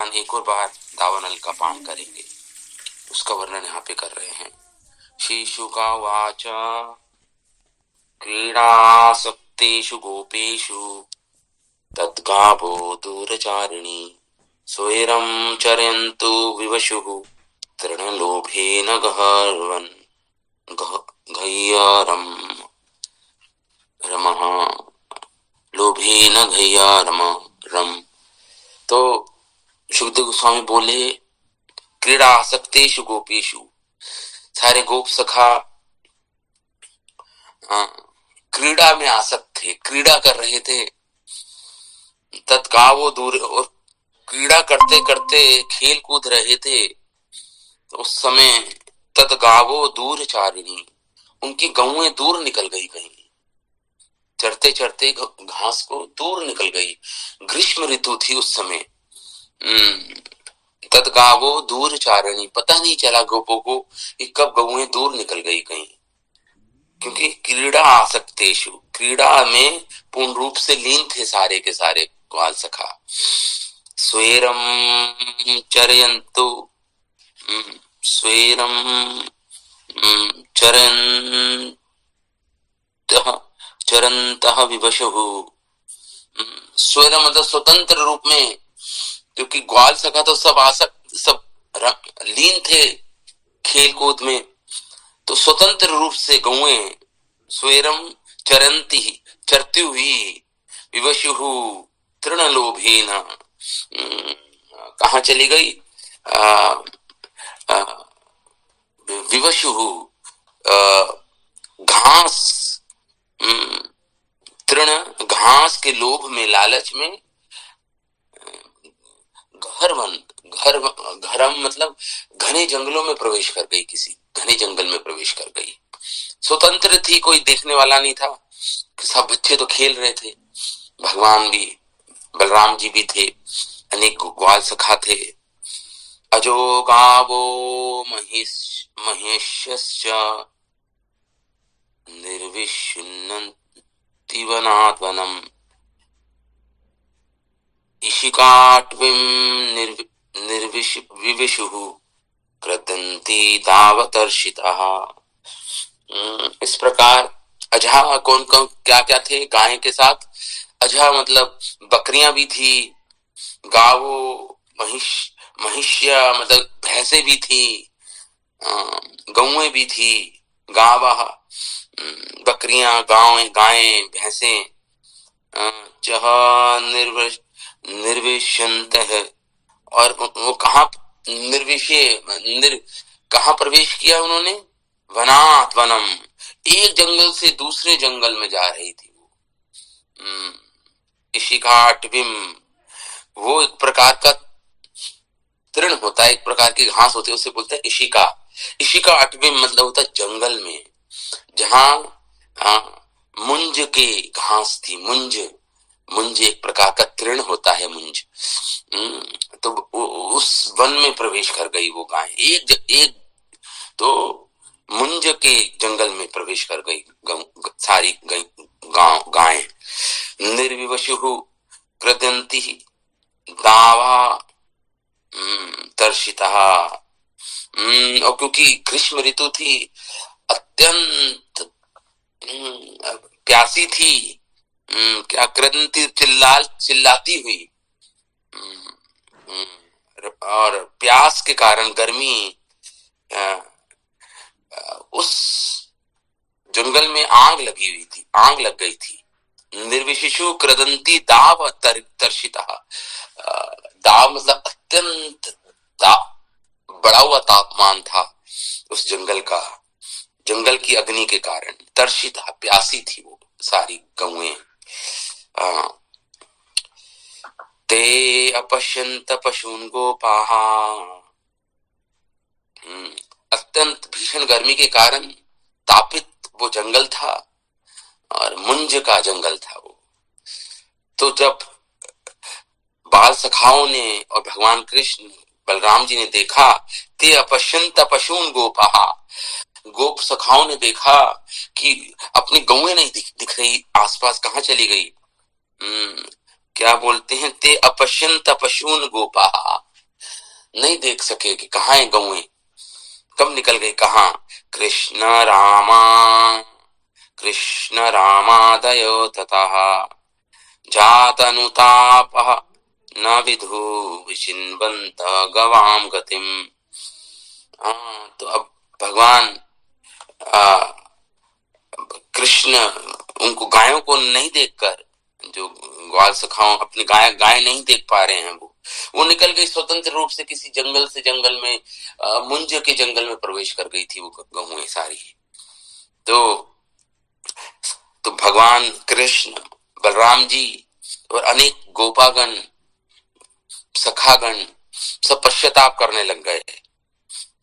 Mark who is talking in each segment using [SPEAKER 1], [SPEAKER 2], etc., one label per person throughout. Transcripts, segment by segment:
[SPEAKER 1] भगवान एक और बार दावानल का पान करेंगे, उसका वर्णन यहाँ पे कर रहे हैं। श्रीशुका वाच क्रीडासक्तेषु गोपेषु तद्गावो दूरचारिणी स्वैरं चरयन्तु विवशुः तृणलोभेन गहर्वन् घय्यारम् रमः लोभेन घय्यारम रम। तो सुखदेव गोस्वामी बोले क्रीड़ा आसक्तेषु गोपेषु, सारे गोप सखा क्रीड़ा में आसक्त थे, क्रीड़ा कर रहे थे। तत्कावो दूर, और क्रीड़ा करते करते खेल कूद रहे थे। तो उस समय तत्गावो दूर चारिणी, उनकी गौएं दूर निकल गई, कहीं चढ़ते चढ़ते घास को दूर निकल गई। ग्रीष्म ऋतु थी उस समय। तत्गावो दूर चारिणी, पता नहीं चला गोपों को कि कब गौएं दूर निकल गई कहीं, क्योंकि क्रीड़ा आसक्तेषु, क्रीड़ा में पूर्ण रूप से लीन थे सारे के सारे ग्वाल सखा। स्वेरम चरयन्तु, स्वेरम चरन्तः विवशुः, स्वेरम मतलब स्वतंत्र रूप में, क्योंकि ग्वाल सखा तो सब आसक्त, सब लीन थे खेल कूद में, तो स्वतंत्र रूप से गौएं स्वेरम चरंती, चरती हुई, विवशुः तृणलोभेन, कहाँ चली गई, विवशुः घास, तृण घास के लोभ में, लालच में, घरम मतलब घने जंगलों में प्रवेश कर गई, किसी घने जंगल में प्रवेश कर गई। स्वतंत्र थी, कोई देखने वाला नहीं था, सब बच्चे तो खेल रहे थे, भगवान भी, बलराम जी भी थे, अनेक ग्वाल सखा थे। अजो गावो महेश्यश्च निर्विशुन्नन्ति वनात् वनम् इशिकाट्विं विविशुः क्रदन्ति तावतर्षितः। इस प्रकार अजहा, कौन कौन क्या क्या थे गाय के साथ, अजहा मतलब बकरियां भी थी, गावो महिष्य मतलब भैंसे भी थी, गौएं भी थी, गावा बकरियां, गायें भैंसे, जहाँ निर्विशंत है, और वो कहाँ निर्विषय कहाँ प्रवेश किया उन्होंने, वनात् वनम, एक जंगल से दूसरे जंगल में जा रही थी वो। इशिकाट्विम, वो एक प्रकार का तृण होता है, एक प्रकार की घास होती है, उसे बोलते हैं इशिका। इशिका अटविम मतलब होता है जंगल में, जहां मुंज के घास थी, मुंज एक प्रकार का तृण होता है, मुंज। तो उस वन में प्रवेश कर गई वो गाय, एक तो मुंज के जंगल में प्रवेश कर गई सारी गायें। निर्विवशुः क्रदन्ति दावा तर्षितः, और क्योंकि ग्रीष्म ऋतु थी, अत्यंत प्यासी थी, क्या क्रदंती चिल्लाती हुई, और प्यास के कारण गर्मी, उस जंगल में आग लग गई थी। निर्विशेषु क्रदंती दाव तर्षितः, दाव मतलब अत्यंत बढ़ा हुआ तापमान था उस जंगल का, जंगल की अग्नि के कारण। तर्षित, प्यासी थी वो सारी गौएं। ते अपश्यंत पशून गोपाः, अत्यंत भीषण गर्मी के कारण तापित वो जंगल था, और मुंज का जंगल था वो। तो जब बाल सखाओं ने और भगवान कृष्ण बलराम जी ने देखा, ते अपश्यंत पशून गोपाः, गोप सखाओं ने देखा कि अपनी गौएं नहीं दिख रही, आसपास कहाँ चली गई। क्या बोलते हैं, ते अपश्यंत पशून गोपाः, नहीं देख सके कि कहाँ है गौएं, कब निकल गई कहाँ। कृष्ण रामादयो ततः जातनुतापः न विधु विचिन्वन्त गवाम गतिम। तो अब भगवान कृष्ण उनको गायों को नहीं देखकर, जो ग्वाल सखाओं अपनी गाय नहीं देख पा रहे हैं, वो निकल गई स्वतंत्र रूप से किसी जंगल से जंगल में, मुंज के जंगल में प्रवेश कर गई थी वो गौएं सारी। तो भगवान कृष्ण, बलराम जी और अनेक गोपागण, सखागण सब पश्चाताप करने लग गए।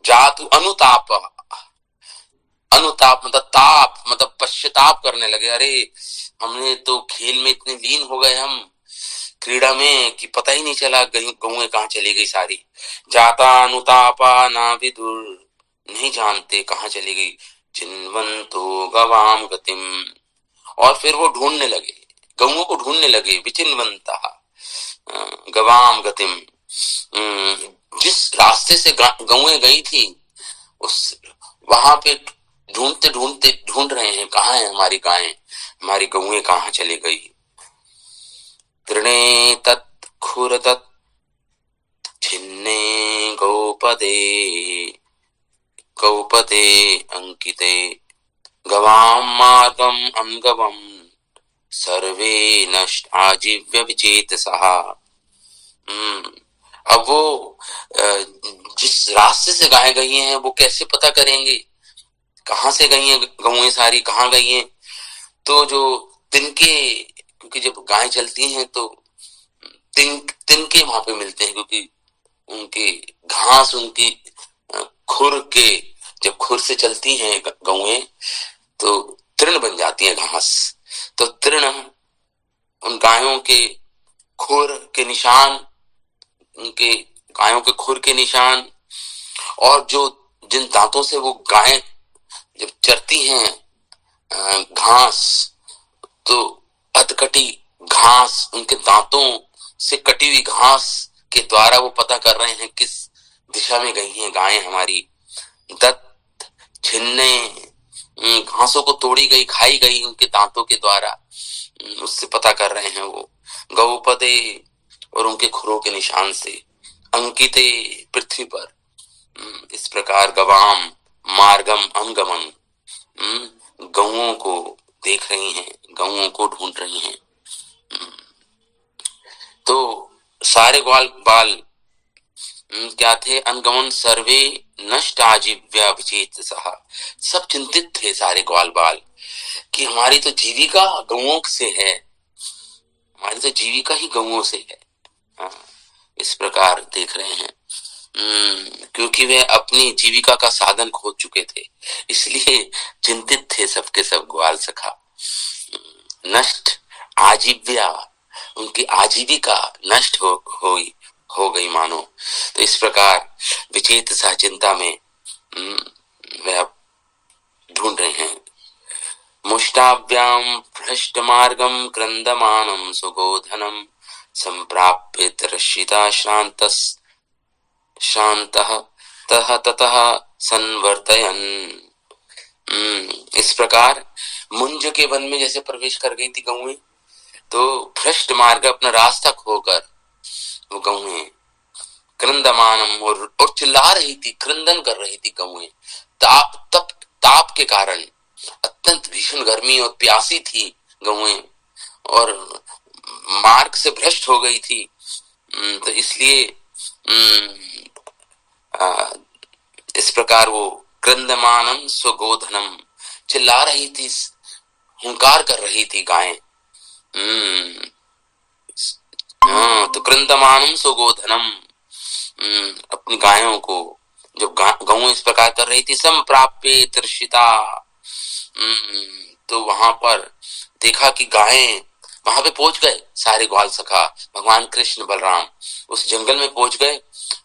[SPEAKER 1] जातु अनुताप, अनुताप मतलब ताप, मतलब पश्चाताप करने लगे। अरे हमने तो खेल में इतने लीन हो गए हम क्रीड़ा में कि पता ही नहीं चला गौएं कहाँ चली गई सारी। जाता अनुतापा ना विदुर, नहीं जानते कहाँ चली गई। चिन्वंतो गवाम गतिम, और फिर वो ढूंढने लगे, गौओं को ढूंढने लगे। विचिन्वंता गवाम गतिम, जिस रास्ते से गौएं गई थी उस वहां पे ढूंढते ढूंढते ढूंढ रहे हैं कहाँ है हमारी गायें, हमारी गौएं कहाँ चली गई। तृणे तत् खुरदत् छिन्ने गौपदे अंकिते गवाम मार्गम अंगवम सर्वे नष्ट आजीव्य विचेतसः। अब वो जिस रास्ते से गाय गई हैं वो कैसे पता करेंगे कहाँ से गई हैं गौएं सारी, कहाँ गई हैं। तो जो तिनके, क्योंकि जब गाय चलती हैं तो तिनके वहां पे मिलते हैं, क्योंकि उनके घास, उनकी खुर के, जब खुर से चलती हैं गौएं तो तृण बन जाती हैं घास। तो तृण उन गायों के खुर के निशान, उनके गायों के खुर के निशान, और जो जिन दांतों से वो गायें जब चरती हैं घास, तो अधकटी घास, उनके दांतों से कटी हुई घास के द्वारा वो पता कर रहे हैं किस दिशा में गई हैं गायें हमारी। दत्त छिन्ने, घासों को तोड़ी गई, खाई गई उनके दांतों के द्वारा, उससे पता कर रहे हैं वो। गौपदे, और उनके खुरों के निशान से। अंकिते, पृथ्वी पर। इस प्रकार गवाम मार्गम अंगमम, गौओं को देख रही हैं, गौओं को ढूंढ रही हैं। तो सारे ग्वाल बाल क्या थे, अनगमन सर्वे नष्ट आजीव्या विचेतसः, सब चिंतित थे सारे ग्वाल बाल कि हमारी तो जीविका गौओं से है, हमारी तो जीविका ही गौओं से है। इस प्रकार देख रहे हैं, क्योंकि वे अपनी जीविका का साधन खो चुके थे, इसलिए चिंतित थे सबके सब ग्वाल सखा। नष्ट आजीव्या, उनकी आजीविका नष्ट हो गई मानो। तो इस प्रकार विचेत सह चिंता में वे अब ढूंढ रहे हैं। मुष्टाभ्याम भ्रष्ट मार्गम क्रंदमानम सुगोधनम संप्राप्य तरश्रिता शांतः ततः संवर्तयन्। इस प्रकार मुंज के वन में जैसे प्रवेश कर गई थी गौएं, तो भ्रष्ट मार्ग, अपना रास्ता खोकर वो गौएं क्रंदमानम, और चिल्ला रही थी, क्रंदन कर रही थी गौएं। ताप के कारण, अत्यंत भीषण गर्मी और प्यासी थी गौएं, और मार्ग से भ्रष्ट हो गई थी। तो इसलिए इस प्रकार वो क्रंदमानम स्वगोधनम, चिल्ला रही थी, हुंकार कर रही थी गायें। तो क्रंदमानम स्वगोधनम, अपनी गायों को जब गौएं इस प्रकार कर रही थी, संप्राप्य तृषिता, तो वहां पर देखा कि गायें, वहां पे पहुंच गए सारे ग्वाल सखा, भगवान कृष्ण बलराम उस जंगल में पहुंच गए,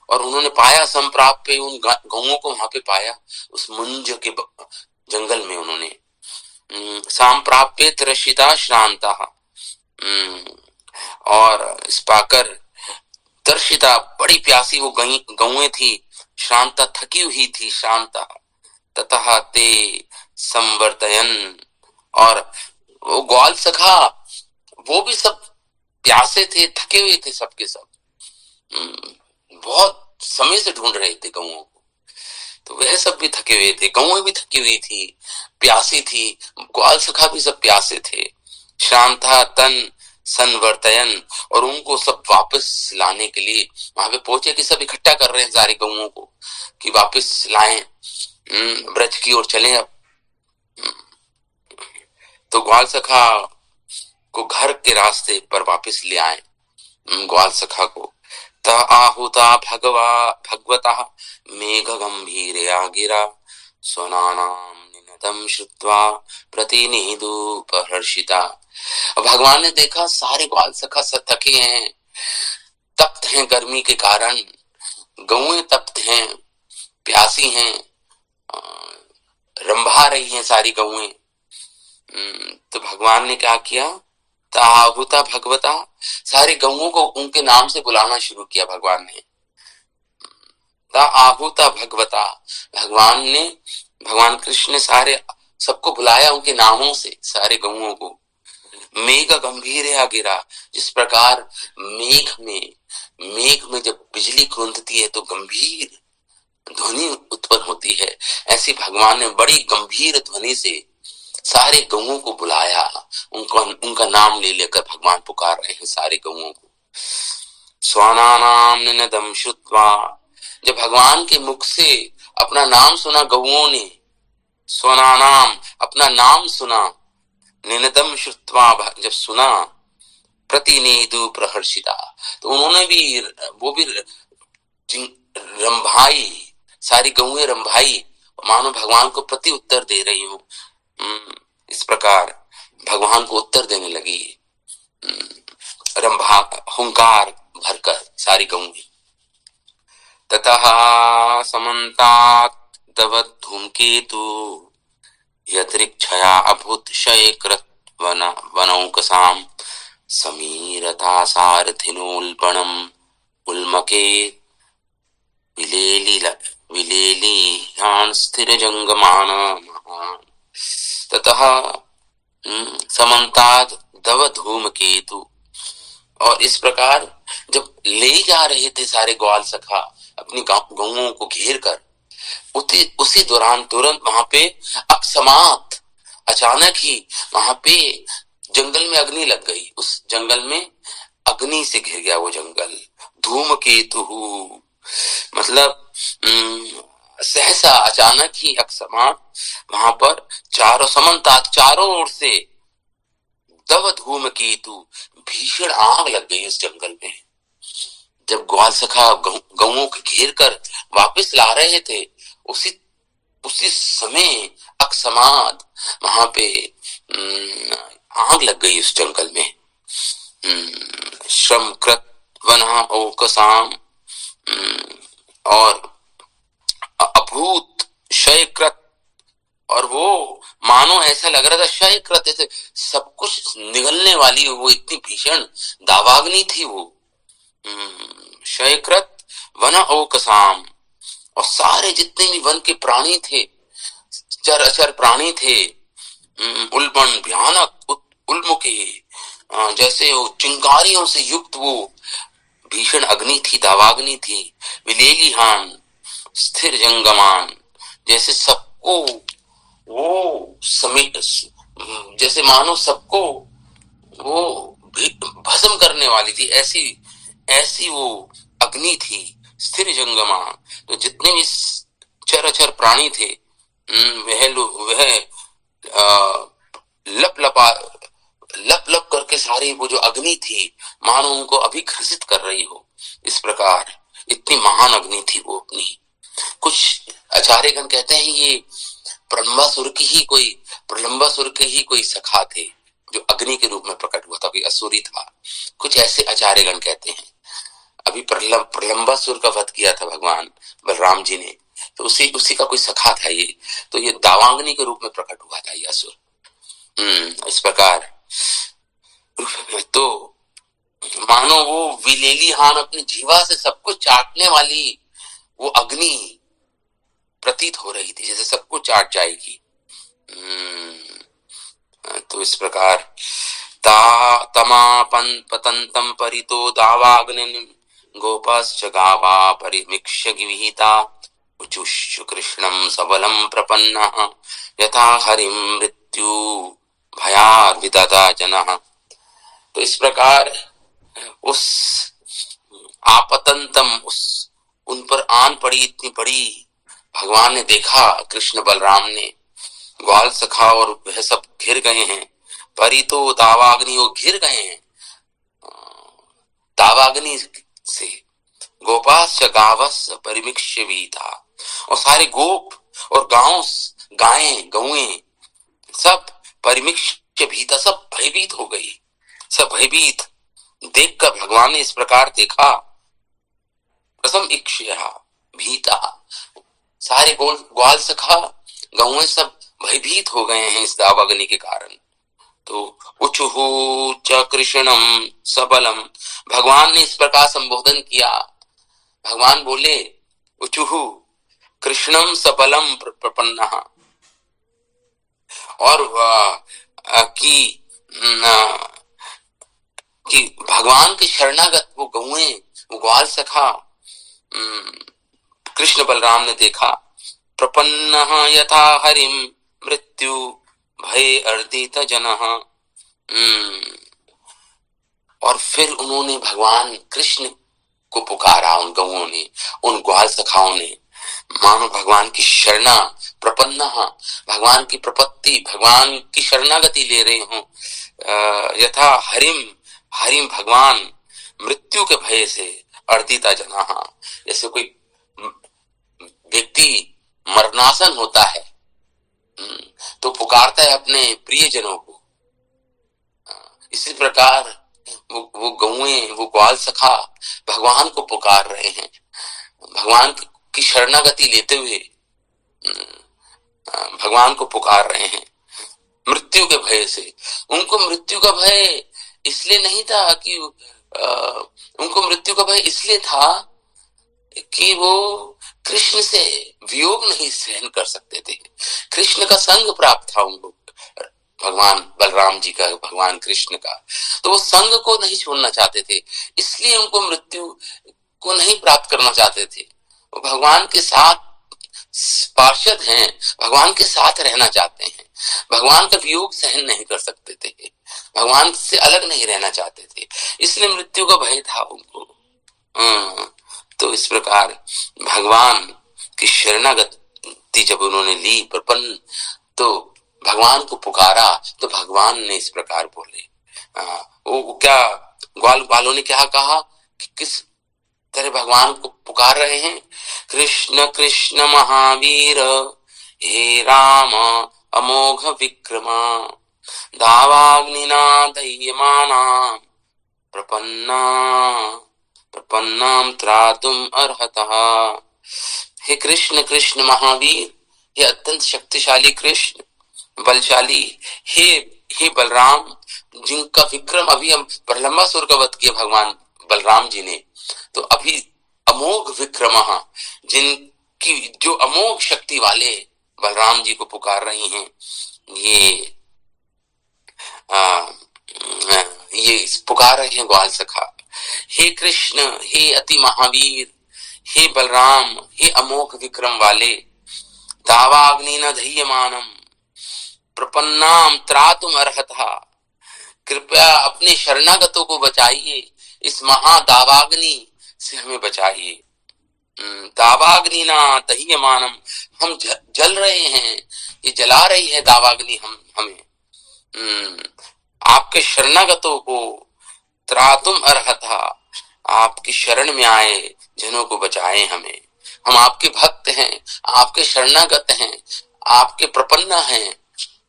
[SPEAKER 1] और उन्होंने पाया संप्राप्य, उन गौओं को वहां पे पाया, उस मुंज के जंगल में उन्होंने। संप्राप्य तृषिता श्रांता, और इस पाकर तर्षिता बड़ी प्यासी वो गौएं थी, श्रांता थकी हुई थी, श्रांता ततः ते संवर्तयन, और वो ग्वाल सखा वो भी सब प्यासे थे, थके हुए थे, सबके सब बहुत समय से ढूंढ रहे थे गौओं को, तो वह सब भी थके हुए थे, गौएं भी थकी हुई थी, प्यासी थी, ग्वाल सखा भी सब प्यासे थे। शाम था तन संवर्तयन, और उनको सब वापस लाने के लिए वहां पे पहुंचे कि सब इकट्ठा कर रहे हैं सारी गौओं को कि वापस लाएं, ब्रज की ओर चलें अब। तो ग्वाल सखा को घर के रास्ते पर वापस ले आए ग्वाल सखा को। त आहुता भगवता मेघ गंभीरया गिरा, स्वनानाम निनदम श्रुत्वा प्रतिनिधुपहर्षिता। भगवान ने देखा सारे ग्वाल सखा सब थके हैं, तप्त हैं गर्मी के कारण, गौएं तप्त हैं, प्यासी हैं, रंभा रही हैं सारी गौएं। तो भगवान ने क्या किया, ताहुता भगवता, सारे गौओं को उनके नाम से बुलाना शुरू किया भगवान ने। ताहुता भगवता, भगवान कृष्ण ने सारे सबको बुलाया उनके नामों से, सारे गौओं को। मेघ गंभीर गिरा, जिस प्रकार मेघ में जब बिजली खुंदती है तो गंभीर ध्वनि उत्पन्न होती है, ऐसी भगवान ने बड़ी गंभीर ध्वनि से सारे गौओं को बुलाया, उनका नाम ले लेकर भगवान पुकार रहे हैं सारे गौओं को। स्वानानाम निनदम श्रुत्वा, जब भगवान के मुख से अपना नाम सुना गौओं ने, स्वानानाम अपना नाम सुना, निनदम श्रुत्वा जब सुना, प्रतिनिधु प्रहर्षिता, तो उन्होंने भी वो भी रंभाई, सारी गौएं रंभाई, मानो भगवान को प्रति उत्तर दे रही हूं। इस प्रकार भगवान को उत्तर देने लगी, रंभा हुंकार भरकर सारी गौएं। ततः समन्तात दवत धूमकेतु, यदृक्षया अभूत शयकृत वनौकसाम, समीरता सारथिनोल्बणम उल्मके विलेलियान स्थिर जंगमान। ततः समन्तात दव धूमकेतु, और इस प्रकार जब ले जा रहे थे सारे ग्वाल सखा अपनी गौओं को घेर कर, उसी दौरान तुरंत वहां पे अकस्मात अचानक ही वहां पे जंगल में अग्नि लग गई, उस जंगल में अग्नि से घिर गया वो जंगल। धूमकेतु मतलब सहसा अचानक ही अकस्मात वहां पर चारों ओर से दव धूमकेतु भीषण आग लग गई उस जंगल में। जब ग्वाल सखा गौओं को घेर कर वापस ला रहे थे, उसी समय अकस्मात वहां पे आग लग गई उस जंगल में। श्रमकृत वना औकसाम, और अभूत क्षयकृत, और वो मानो ऐसा लग रहा था क्षयकृत, ऐसे सब कुछ निगलने वाली वो इतनी भीषण दावाग्नि थी वो। क्षयकृत वन औकसाम, और सारे जितने भी वन के प्राणी थे, चर अचर प्राणी थे, उल्बण भयानक उल्मुखे, जैसे वो चिंगारियों से युक्त वो भीषण अग्नि थी, दावाग्नि थी। विलेलिहान स्थिर जंगमान, जैसे सबको वो समेट, जैसे मानो सबको वो भस्म करने वाली थी, ऐसी वो अग्नि थी। स्थिर जंगमान, तो जितने भी चर प्राणी थे वह लप करके सारी वो जो अग्नि थी मानो उनको अभी घर्षित कर रही हो, इस प्रकार इतनी महान अग्नि थी वो अपनी। कुछ आचार्यगण कहते हैं ये प्रलंबासुर के ही कोई सखा थे जो अग्नि के रूप में प्रकट हुआ था, कोई असुरी था, कुछ ऐसे आचार्यगण कहते हैं। अभी प्रलंबासुर का वध किया था भगवान बलराम जी ने, तो उसी का कोई सखा था ये, तो ये दावांगनी के रूप में प्रकट हुआ था ये असुर। इस प्रकार तो मानो वो विलेली हान अपनी जीवा से सबको चाटने वाली वो अग्नि प्रतीत हो रही थी, जैसे सबको चाट जाएगी। तो इस प्रकार तमापन पतंतम परितो दावाग्निम गोपाश्च गावा परिमिक्ष्य विहिता उचुश्च कृष्णं सबलं प्रपन्नः यथा हरिं मृत्यु भयार्विदधा जनः। तो इस प्रकार उस आपतंतम उस उन पर आन पड़ी इतनी बड़ी, भगवान ने देखा, कृष्ण बलराम ने, ग्वाल सखा और वह सब घिर गए हैं। परितो दावाग्नि, वो घिर गए हैं दावाग्नि से। गोपाश्च गावस् परिमिक्ष्य विहिता, और सारे गोप और गांव गायें गौएं सब परिमिक्ष्य भीता, सब भयभीत हो गई, सब भयभीत। देखकर भगवान ने इस प्रकार देखा, प्रथम इक्ष्या भीता, सारे ग्वाल सखा गौएं सब भयभीत हो गए हैं इस दावाग्नि के कारण। तो उचुहु च कृष्णम सबलम, भगवान ने इस प्रकार संबोधन किया। भगवान बोले उचुहु कृष्णम सबलम प्रपन्नः, और कि भगवान के शरणागत वो गौएं, वो ग्वाल सखा कृष्ण बलराम ने देखा। प्रपन्नः यथा हरिम मृत्यु भय अर्दित जनः, और फिर उन्होंने भगवान कृष्ण को पुकारा, उन गौओं ने, उन ग्वाल सखाओं ने, मानो भगवान की शरणा, प्रपन्ना, भगवान की प्रपत्ति, भगवान की शरणागति ले रहे हो। यथा हरिम, हरिम भगवान, मृत्यु के भय से, अर्दिता जना, जैसे कोई व्यक्ति मरणासन होता है तो पुकारता है अपने प्रियजनों को, इसी प्रकार वो गौएं, वो ग्वाल सखा भगवान को पुकार रहे हैं, भगवान की शरणागति लेते हुए भगवान को पुकार रहे हैं मृत्यु के भय से। उनको मृत्यु का भय इसलिए नहीं था कि उनको मृत्यु का भय इसलिए था कि वो कृष्ण से वियोग नहीं सहन कर सकते थे, कृष्ण का संग प्राप्त था उनको, भगवान बलराम जी का, भगवान कृष्ण का, तो वो संग को नहीं छोड़ना चाहते थे, इसलिए उनको मृत्यु को नहीं प्राप्त करना चाहते थे। वो भगवान के साथ पार्षद हैं, भगवान के साथ रहना चाहते हैं, भगवान का वियोग सहन नहीं कर सकते थे, भगवान से अलग नहीं रहना चाहते थे, इसलिए मृत्यु का भय था उनको। तो इस प्रकार भगवान की शरणागति जब उन्होंने ली, प्रपन्न, तो भगवान को पुकारा, तो भगवान ने इस प्रकार बोले, वो क्या ग्वाल वालों ने क्या कहा कि किस तरह भगवान को पुकार रहे हैं, कृष्ण कृष्ण महावीर हे राम अमोघ विक्रमा दावाग्निना दह्यमाना प्रपन्ना प्रपन्नाम त्रातुम अर्हतः। हे कृष्ण कृष्ण महावीर, हे अत्यंत शक्तिशाली कृष्ण, बलशाली, हे बलराम, जिनका विक्रम अभी हम प्रलंबासुर का वध किया भगवान बलराम जी ने, तो अभी अमोघ विक्रम, जिनकी जो अमोघ शक्ति वाले बलराम जी को पुकार रही हैं, ये पुकार रहे हैं ग्वाल सखा। हे कृष्ण, हे अति महावीर, हे बलराम, हे अमोघ विक्रम वाले, दावाग्नि न दह्यमानम प्रपन्नाम त्रातुम अर्हतः, कृपया अपने शरणागतों को बचाइए, इस महादावाग्नि से हमें बचाइए। दावाग्नि ना दह्यमानम, हम जल रहे हैं, ये जला रही है दावाग्नि हमें। आपके शरणागतों को त्रातुम अर्हतः, आपकी शरण में आए जनों को बचाएं हमें, हम आपके भक्त हैं, आपके शरणागत हैं, आपके प्रपन्न हैं,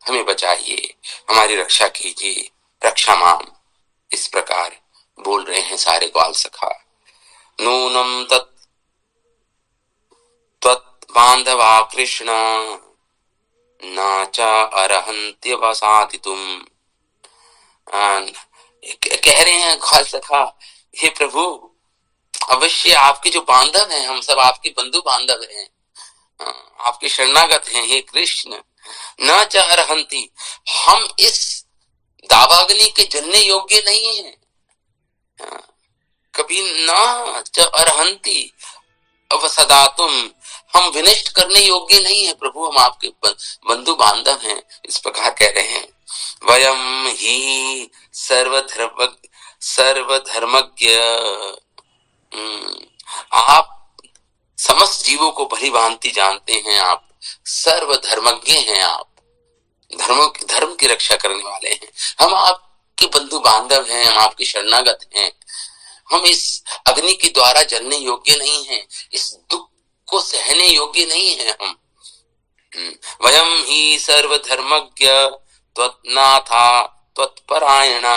[SPEAKER 1] हमें बचाइए, हमारी रक्षा कीजिए, रक्षा माम। इस प्रकार बोल रहे हैं सारे ग्वाल सखा। नूनम त्वत् बांधवा कृष्ण न च अर्हन्ति वसातितुम कह रहे हैं ग्वाल सखा, हे प्रभु अवश्य आपके जो बांधव हैं, हम सब आपके बंधु बांधव हैं, आपके शरणागत हैं, हे कृष्ण। न च अर्हन्ति, हम इस दावाग्नि के जलने योग्य नहीं हैं, कभी न च अर्हन्ति अवसदातुम, हम विनष्ट करने योग्य नहीं है प्रभु, हम आपके बंधु बांधव हैं। इस प्रकार कह रहे हैं। वयम ही सर्वधर्मज्ञ, आप समस्त जीवों को भली भांति जानते हैं, आप सर्वधर्मज्ञ हैं, आप धर्म की रक्षा करने वाले हैं, हम आपके बंधु बांधव हैं, हम आपके शरणागत हैं, हम इस अग्नि के द्वारा जलने योग्य नहीं हैं, इस दुख को सहने योग्य नहीं है हम। वयम ही सर्वधर्मज्ञ त्वत्नाथा त्वत्परायणा,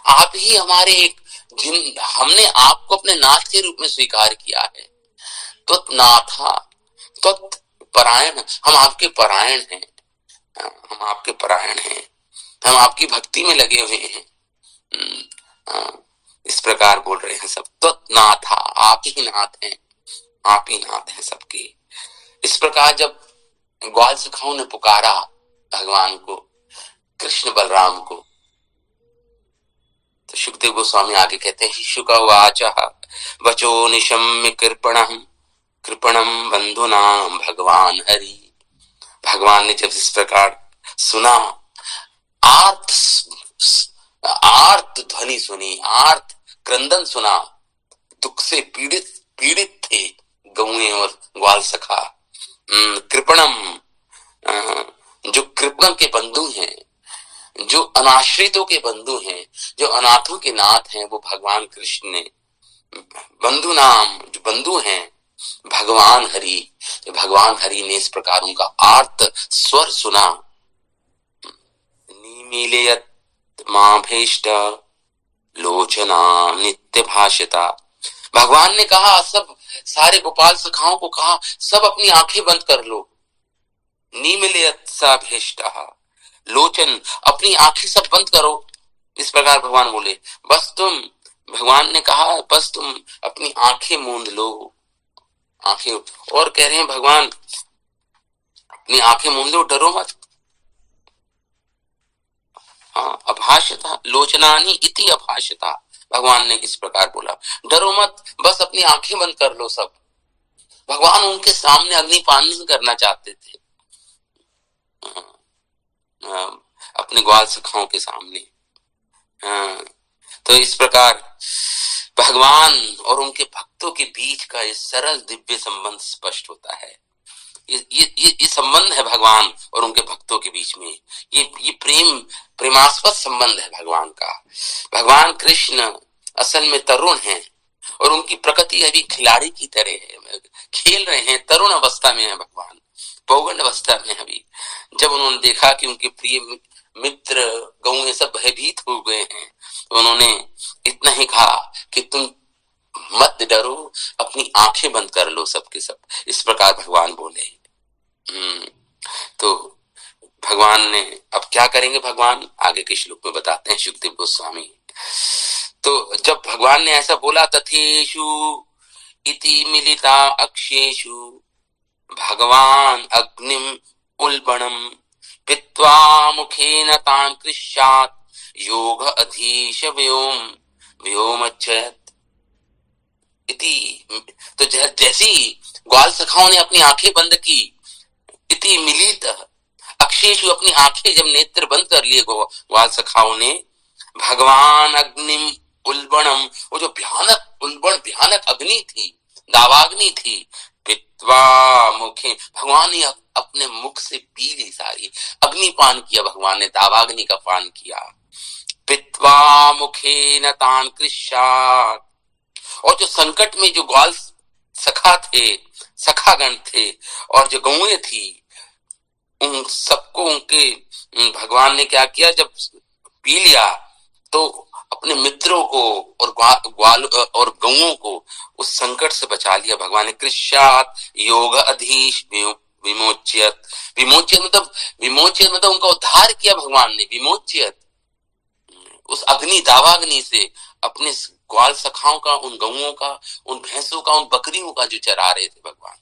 [SPEAKER 1] आप ही हमारे हमने आपको अपने नाथ के रूप में स्वीकार किया है। त्वत्नाथा त्वत्परायण, हम आपके परायण हैं, हम आपके परायण हैं, हम आपकी भक्ति में लगे हुए हैं। इस प्रकार बोल रहे हैं सब। त्वत्नाथा, आप ही नाथ हैं, आप ही नाथ हैं सबके। इस प्रकार जब ग्वाल सखाओं ने पुकारा भगवान को, कृष्ण बलराम को, तो सुखदेव गोस्वामी आगे कहते हैं, शुकवाच वचो निशम्य कृपणम बंधुनाम भगवान हरि। भगवान ने जब इस प्रकार सुना, आर्त ध्वनि सुनी, आर्त क्रंदन सुना, दुख से पीड़ित थे गौएं और ग्वाल सखा। कृपणम, जो कृपण के बंधु हैं, जो अनाश्रितों के बंधु हैं, जो अनाथों के नाथ हैं, वो भगवान कृष्ण ने, बंधु नाम जो बंधु हैं भगवान हरि, भगवान हरि ने इस प्रकार उनका आर्त स्वर सुना। निमीलयत माभीष्ट लोचना नित्य भाषिता, भगवान ने कहा, सब सारे गोपाल सखाओं को कहा, सब अपनी आंखें बंद कर लो। निमीलयत सा भेष्ट लोचन, अपनी आंखें सब बंद करो। इस प्रकार भगवान बोले, बस तुम, भगवान ने कहा बस तुम अपनी आंखें मूंद लो, आंखें। और कह रहे हैं भगवान, अपनी आंखें मूंद लो, डरो मत। अभाषिता लोचनानी इति अभाषिता, भगवान ने इस प्रकार बोला, डरो मत, बस अपनी आंखें बंद कर लो सब। भगवान उनके सामने अग्निपान नहीं करना चाहते थे, अपने ग्वाल सखाओं के सामने। तो इस प्रकार भगवान और उनके भक्तों के बीच का ये सरल दिव्य संबंध स्पष्ट होता है। ये संबंध है भगवान और उनके भक्तों के बीच में, ये प्रेमास्पद संबंध है भगवान का। भगवान कृष्ण असल में तरुण हैं और उनकी प्रकृति अभी खिलाड़ी की तरह है, खेल रहे हैं, तरुण अवस्था में है भगवान, पौगंड अवस्था में अभी। जब उन्होंने देखा कि उनके प्रिय मित्र गौएं सब भयभीत हो गए हैं, तो उन्होंने इतना ही कहा कि तुम मत डरो, अपनी आंखें बंद कर लो सबके सब। इस प्रकार भगवान बोले। तो भगवान ने अब क्या करेंगे, भगवान आगे के श्लोक में बताते हैं सुखदेव गोस्वामी। तो जब भगवान ने ऐसा बोला, तथेषु इति मिलिता अक्षेषु भगवान अग्निम उल्बणम पित्वा मुखेन तान् कृष्यात् योग अधीश व्योमच्चयत् इति। तो जैसी ग्वाल सखाओं ने अपनी आंखें बंद की, इति मिलित अक्षेषु, अपनी आंखें जब नेत्र बंद कर लिए ग्वाल सखाओं ने, भगवान अग्निम उल्बणम, वो जो भयानक अग्नि थी, दावाग्नि थी, पित्वा मुखे, भगवान ने अपने मुख से पी ली सारी, अग्निपान किया भगवान ने, दावाग्नि का पान किया। पित्वा मुखेन तान् कृष्यात्, और जो संकट में जो ग्वाल सखा थे, सखागण थे, और जो गौएं थी, उन सबको उनके भगवान ने क्या किया, जब पी लिया तो अपने मित्रों को और ग्वाल और गौओं को उस संकट से बचा लिया भगवान ने। कृष्यात् योग अधीश विमोच्यत, विमोच्यत मतलब उनका उद्धार किया भगवान ने। विमोच्यत उस अग्नि, दावाग्नि से अपने ग्वाल सखाओं का, उन गऊओं का, उन भैंसों का, उन बकरियों का जो चरा रहे थे भगवान।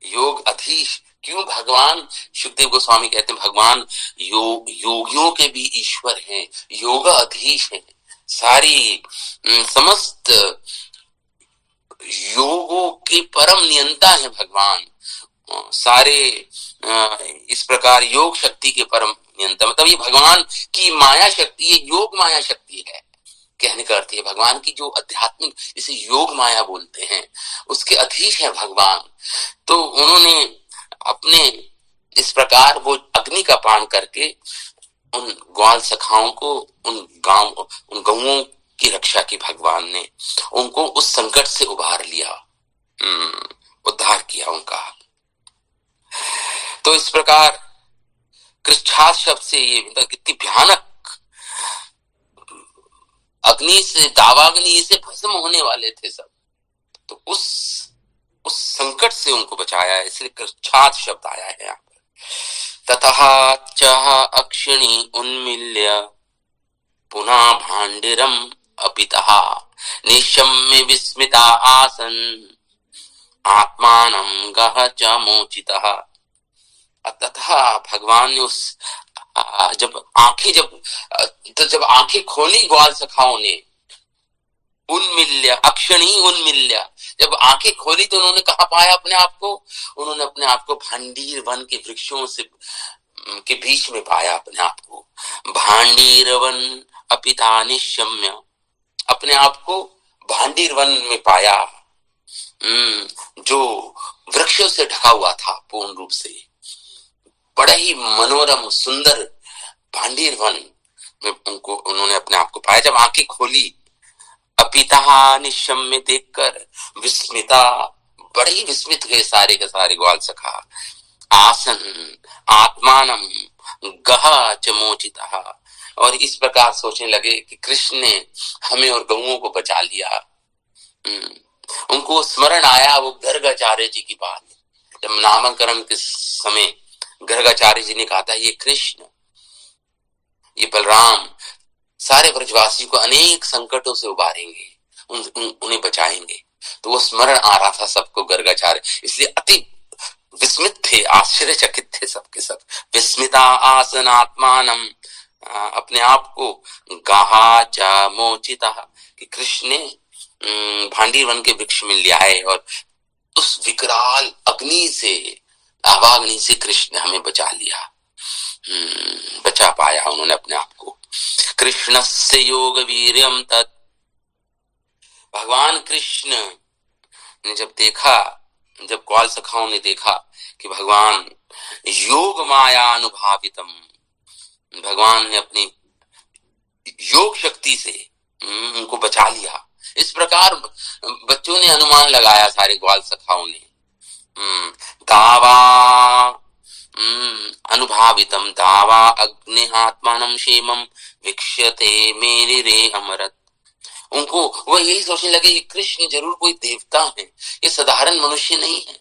[SPEAKER 1] योग अधीश, क्यों भगवान, सुखदेव गोस्वामी कहते हैं भगवान योगियों के भी ईश्वर हैं, योग अधीश हैं, सारी समस्त योगों के परम नियंता है भगवान, सारे इस प्रकार योग शक्ति के परम नियंता, मतलब ये भगवान की माया शक्ति, ये योग माया शक्ति है। कहने का अर्थ है भगवान की जो आध्यात्मिक, इसे योग माया बोलते हैं, उसके अधीश है भगवान। तो उन्होंने अपने इस प्रकार वो अग्नि का पान करके उन ग्वाल सखाओं को, उन गऊओं की रक्षा की भगवान ने, उनको उस संकट से उबार लिया, उद्धार किया उनका। तो इस प्रकार कृच्छ्राद शब्द से ये कितनी भयानक अग्नि से, दावाग्नि से भस्म होने वाले थे सब, तो उस संकट से उनको बचाया है, इसलिए कृच्छ्राद शब्द आया है यहाँ पर। ततः चह अक्षिणी उन्मील्य पुनः भाण्डिरम अपितः निशम्य विस्मिता आसन आत्मानं गह च मोचितः। तथा भगवान ने उस जब आंखें खोली ग्वाल सखाओं ने, उन्मिल्य, अक्षणी उन्मिल्य, जब आंखें खोली तो उन्होंने कहा पाया अपने आप को, उन्होंने अपने आप को भांडीर वन के वृक्षों से के बीच में पाया अपने आप को। भांडीर वन अपिता निशम्य, अपने आप को भांडीर वन में पाया, जो वृक्षों से ढका हुआ था पूर्ण रूप से, बड़ा ही मनोरम सुंदर भांडीर वन में उन्होंने अपने आप को पाया। जब आंखें खोली, अपिता निशम्य देखकर विस्मिता, बड़े ही विस्मित गए सारे के सारे ग्वाल सखा। आसन आत्मानम गह च मोचितः, और इस प्रकार सोचने लगे कि कृष्ण ने हमें और गऊओं को बचा लिया। उनको स्मरण आया वो गर्गाचार्य जी की बात, जब नामकरण के समय गर्गाचार्य जी ने कहा था ये कृष्ण, ये बलराम सारे ब्रजवासी को अनेक संकटों से उबारेंगे, उन्हें बचाएंगे। तो वो स्मरण आ रहा था सबको गर्गाचार्य, इसलिए अति विस्मित थे, आश्चर्यचकित थे सबके सब। विस्मिता आसन आत्मानम, अपने आप को गाहा च मोचिता, कि कृष्ण ने भांडीर वन के वृक्ष में लिया है, और उस विकराल अग्नि से, दावाग्नि से कृष्ण ने हमें बचा लिया, बचा पाया उन्होंने अपने आप को। कृष्णस्य योग वीर्यम तत्, भगवान कृष्ण ने जब देखा, जब ग्वाल सखाओं ने देखा कि भगवान योग माया अनुभावितम, भगवान ने अपनी योग शक्ति से उनको बचा लिया। इस प्रकार बच्चों ने अनुमान लगाया, सारे ग्वाल सखाओं ने, दावा अनुभावितम दावा अग्नि आत्मानम क्षेमम वीक्ष्यते मेरे रे अमरत। उनको वो यही सोचने लगे कि कृष्ण जरूर कोई देवता है, ये साधारण मनुष्य नहीं है,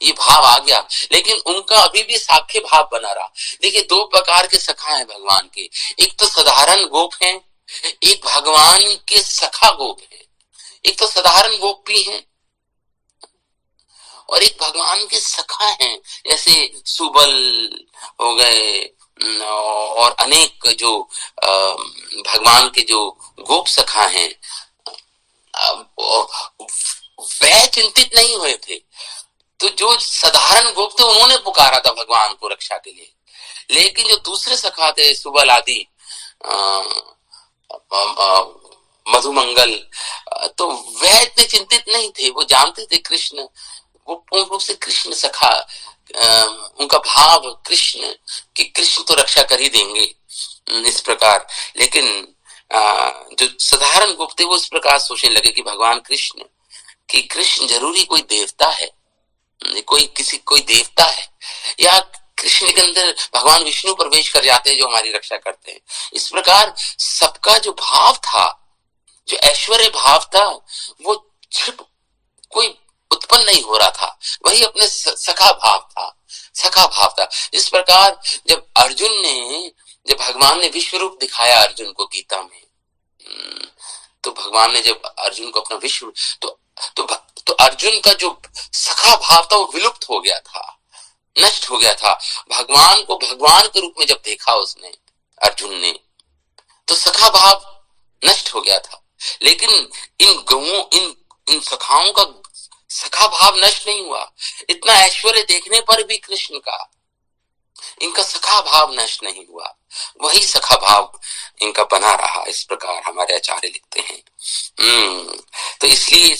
[SPEAKER 1] ये भाव आ गया। लेकिन उनका अभी भी साख्य भाव बना रहा। देखिए, दो प्रकार के सखा हैं भगवान के, एक तो साधारण गोप हैं, एक भगवान के सखा गोप है। एक तो साधारण गोपी हैं और एक भगवान के सखा हैं, जैसे सुबल हो गए और अनेक जो भगवान के जो गोप सखा हैं, वह चिंतित नहीं हुए थे। तो जो साधारण गोप थे उन्होंने पुकारा था भगवान को रक्षा के लिए, लेकिन जो दूसरे सखा थे सुबल आदि मधुमंगल, तो वह इतने चिंतित नहीं थे। वो जानते थे कृष्ण, वो पूर्ण रूप से कृष्ण सखा, उनका भाव कृष्ण कि कृष्ण तो रक्षा कर ही देंगे इस प्रकार। लेकिन जो साधारण गोप थे वो इस प्रकार सोचने लगे कि भगवान कृष्ण, कि कृष्ण जरूरी कोई देवता है, कोई देवता है, या कृष्ण के अंदर भगवान विष्णु प्रवेश कर जाते हैं जो हमारी रक्षा करते हैं। इस प्रकार सबका जो भाव था, जो ऐश्वर्य भाव था, वो छिप कोई उत्पन्न नहीं हो रहा था, वही अपने सखा भाव था, सखा भाव था। इस प्रकार जब अर्जुन ने जब भगवान ने विश्व रूप दिखाया अर्जुन को गीता में, तो भगवान ने जब अर्जुन को अपना विश्व तो अर्जुन का जो सखा भाव था वो विलुप्त हो गया था, नष्ट हो गया था। भगवान को भगवान के रूप में जब देखा उसने, अर्जुन ने, तो सखा भाव नष्ट हो गया था। लेकिन इन गौओं, इन सखाओं का सखा भाव नष्ट नहीं हुआ। इतना ऐश्वर्य देखने पर भी कृष्ण का, इनका सखा भाव नष्ट नहीं हुआ, वही सखा भाव इनका बना रहा। इस प्रकार हमारे आचार्य लिखते हैं। तो इसलिए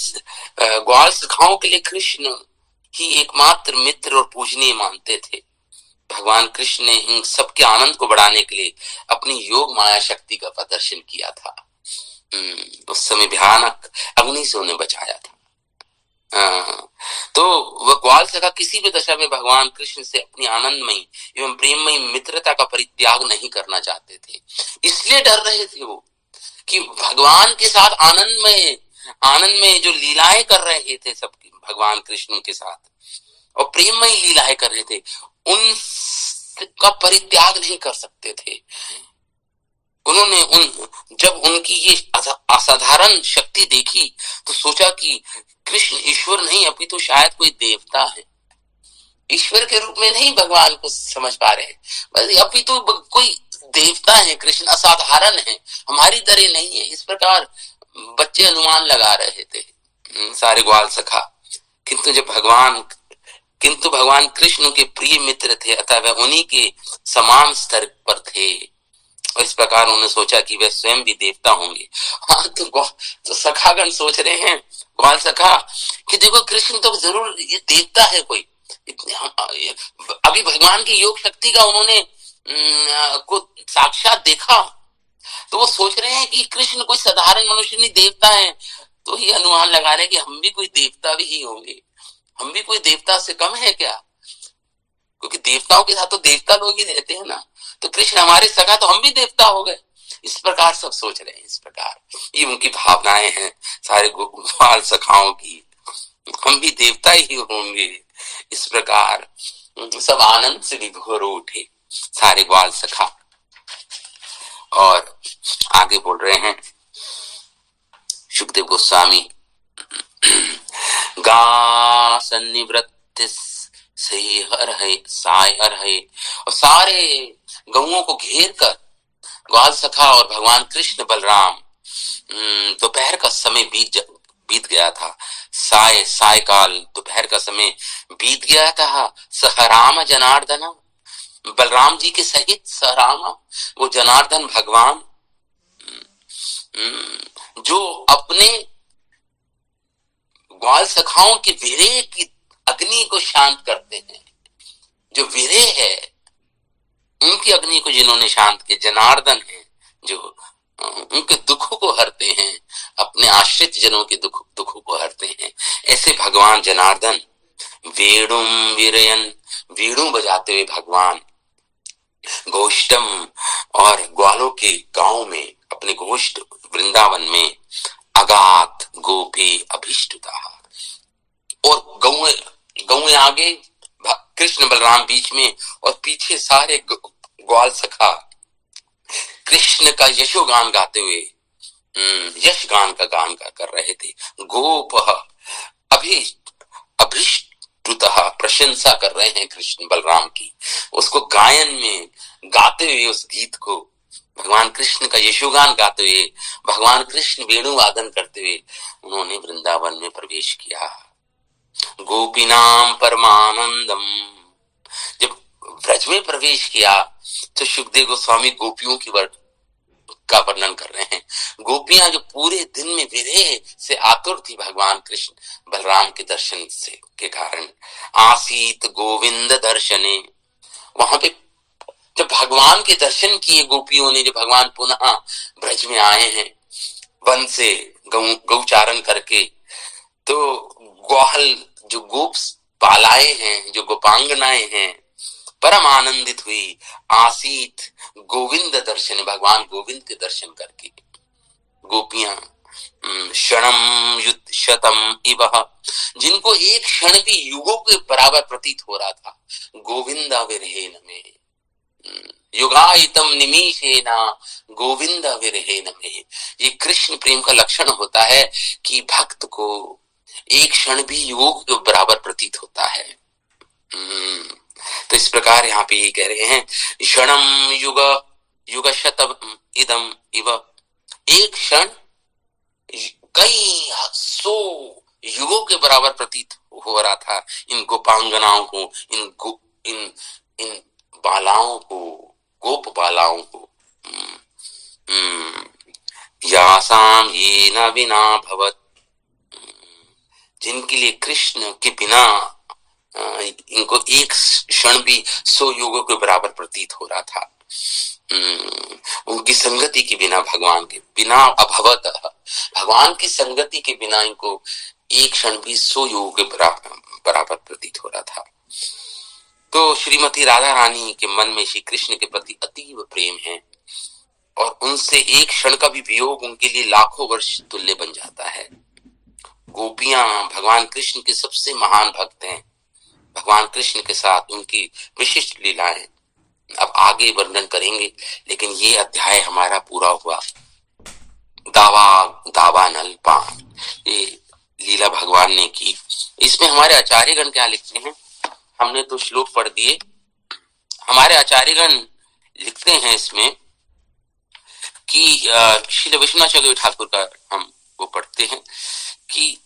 [SPEAKER 1] ग्वाल सखाओं के लिए कृष्ण ही एकमात्र मित्र और पूजनीय मानते थे। भगवान कृष्ण ने इन सबके आनंद को बढ़ाने के लिए अपनी योग माया शक्ति का प्रदर्शन किया था। उस समय भयानक अग्नि से उन्हें बचाया था। तो वह ग्वाल सखा किसी भी दशा में भगवान कृष्ण से अपनी आनंदमयी एवं प्रेममयी मित्रता का परित्याग नहीं करना चाहते थे। इसलिए डर रहे थे वो कि भगवान के साथ आनंद में जो लीलाएं कर रहे थे सब भगवान कृष्ण के साथ, और प्रेममयी लीलाएं कर रहे थे, उनका परित्याग नहीं कर सकते थे। उन्होंने जब उनकी ये असाधारण शक्ति देखी तो सोचा कि कृष्ण ईश्वर नहीं अपितु शायद कोई देवता है। ईश्वर के रूप में नहीं भगवान को समझ पा रहे, बस अपितु कोई देवता है। कृष्ण असाधारण है, हमारी तरह नहीं है। इस प्रकार बच्चे अनुमान लगा रहे थे सारे ग्वाल सखा। किंतु भगवान कृष्ण के प्रिय मित्र थे, अतः वह उन्हीं के समान स्तर पर थे। और इस प्रकार उन्होंने सोचा कि वे स्वयं भी देवता होंगे। हाँ, तो सखागण सोच रहे हैं, ग्वाल सखा, कि देखो कृष्ण तो जरूर ये देवता है कोई। अभी भगवान की योग शक्ति का उन्होंने को साक्षात देखा, तो वो सोच रहे हैं कि कृष्ण कोई साधारण मनुष्य नहीं, देवता है। तो ये अनुमान लगा रहे हैं कि हम भी कोई देवता भी ही होंगे, हम भी कोई देवता से कम है क्या? क्योंकि देवताओं के साथ तो देवता लोग ही रहते हैं ना, तो कृष्ण हमारे सखा तो हम भी देवता हो गए। इस प्रकार सब सोच रहे हैं। इस प्रकार ये उनकी भावनाएं हैं सारे ग्वाल सखाओं की, हम भी देवता ही होंगे। इस प्रकार सब आनंद से विभोर उठे सारे ग्वाल सखा। और आगे बोल रहे हैं शुकदेव गोस्वामी, गा सन्निवृत्ति सही हर है साय हर है। और सारे गौओं को घेर कर ग्वाल सखा और भगवान कृष्ण बलराम, दोपहर का समय बीत गया था। सायकाल दोपहर का समय बीत गया था। सहराम जनार्दन, बलराम जी के सहित सहरामा, वो जनार्दन भगवान जो अपने ग्वाल सखाओं के विरह की अग्नि को शांत करते हैं। जो विरह है उनकी अग्नि को जिन्होंने शांत किया, जनार्दन है, जो उनके दुखों को हरते हैं, अपने आश्रित जनों के दुखों को हरते हैं। ऐसे भगवान जनार्दन वेणुम विरयन, वेणु बजाते हुए भगवान गोष्ठम और ग्वालों के गांव में, अपने गोष्ठ वृंदावन में, अगात गोपी अभिष्टुता, और गौएं आगे, कृष्ण बलराम बीच में, और पीछे सारे ग्वाल सखा कृष्ण का यशोगान गाते हुए यश गान का गान कर रहे थे। गोप अभिष्टुतः, प्रशंसा कर रहे हैं कृष्ण बलराम की। उसको गायन में गाते हुए, उस गीत को भगवान कृष्ण का यशोगान गाते हुए, भगवान कृष्ण वेणु वादन करते हुए उन्होंने वृंदावन में प्रवेश किया। गोपीनाम परमानंदम, जब ब्रज में प्रवेश किया तो शुकदेव गोस्वामी गोपियों की का वर्णन कर रहे हैं। गोपियां जो पूरे दिन में विरह से आतुर थी भगवान कृष्ण बलराम के दर्शन से के कारण, आसीत गोविंद दर्शने, वहां पे जब भगवान के दर्शन किए गोपियों ने, जो भगवान पुनः ब्रज में आए हैं वन से गौचारण करके, तो ग्वाल जो गोप बालाएं हैं, जो गोपांगनाएं हैं, परम आनंदित हुई। आसीत गोविंद दर्शन, भगवान गोविंद के दर्शन करके गोपियां क्षणम युत शतम इव, जिनको एक क्षण भी युगों के बराबर प्रतीत हो रहा था, गोविंदा विरहेन में, युगायितम निमीषेना गोविंद विरहेण में। ये कृष्ण प्रेम का लक्षण होता है कि भक्त को एक क्षण भी युगों के बराबर प्रतीत होता है। तो इस प्रकार यहाँ पे ये कह रहे हैं, क्षणम युग युग शतम इदम इव, एक क्षण कई सौ युगों के बराबर प्रतीत हो रहा था इन गोपांगनाओं को, इन इन बालाओं को, गोप बालाओं को। यासाम ये न बिना भवत, जिनके लिए कृष्ण के बिना इनको एक क्षण भी 100 युगों के बराबर प्रतीत हो रहा था। उनकी संगति के बिना, भगवान के बिना अभवत, भगवान की संगति के बिना इनको एक क्षण भी 100 युगों के बराबर प्रतीत हो रहा था। तो श्रीमती राधा रानी के मन में श्री कृष्ण के प्रति अतीव प्रेम है और उनसे एक क्षण का भी वियोग उनके लिए लाखों वर्ष तुल्य बन जाता है। गोपियां भगवान कृष्ण के सबसे महान भक्त हैं। भगवान कृष्ण के साथ उनकी विशिष्ट लीलाएं अब आगे वर्णन करेंगे, लेकिन ये अध्याय हमारा पूरा हुआ। दावा नल पान, ये लीला भगवान ने की। इसमें हमारे आचार्यगण क्या लिखते हैं, हमने तो श्लोक पढ़ दिए। हमारे आचार्यगण लिखते हैं इसमें कि श्री विश्वनाथ ठाकुर का हम वो पढ़ते हैं कि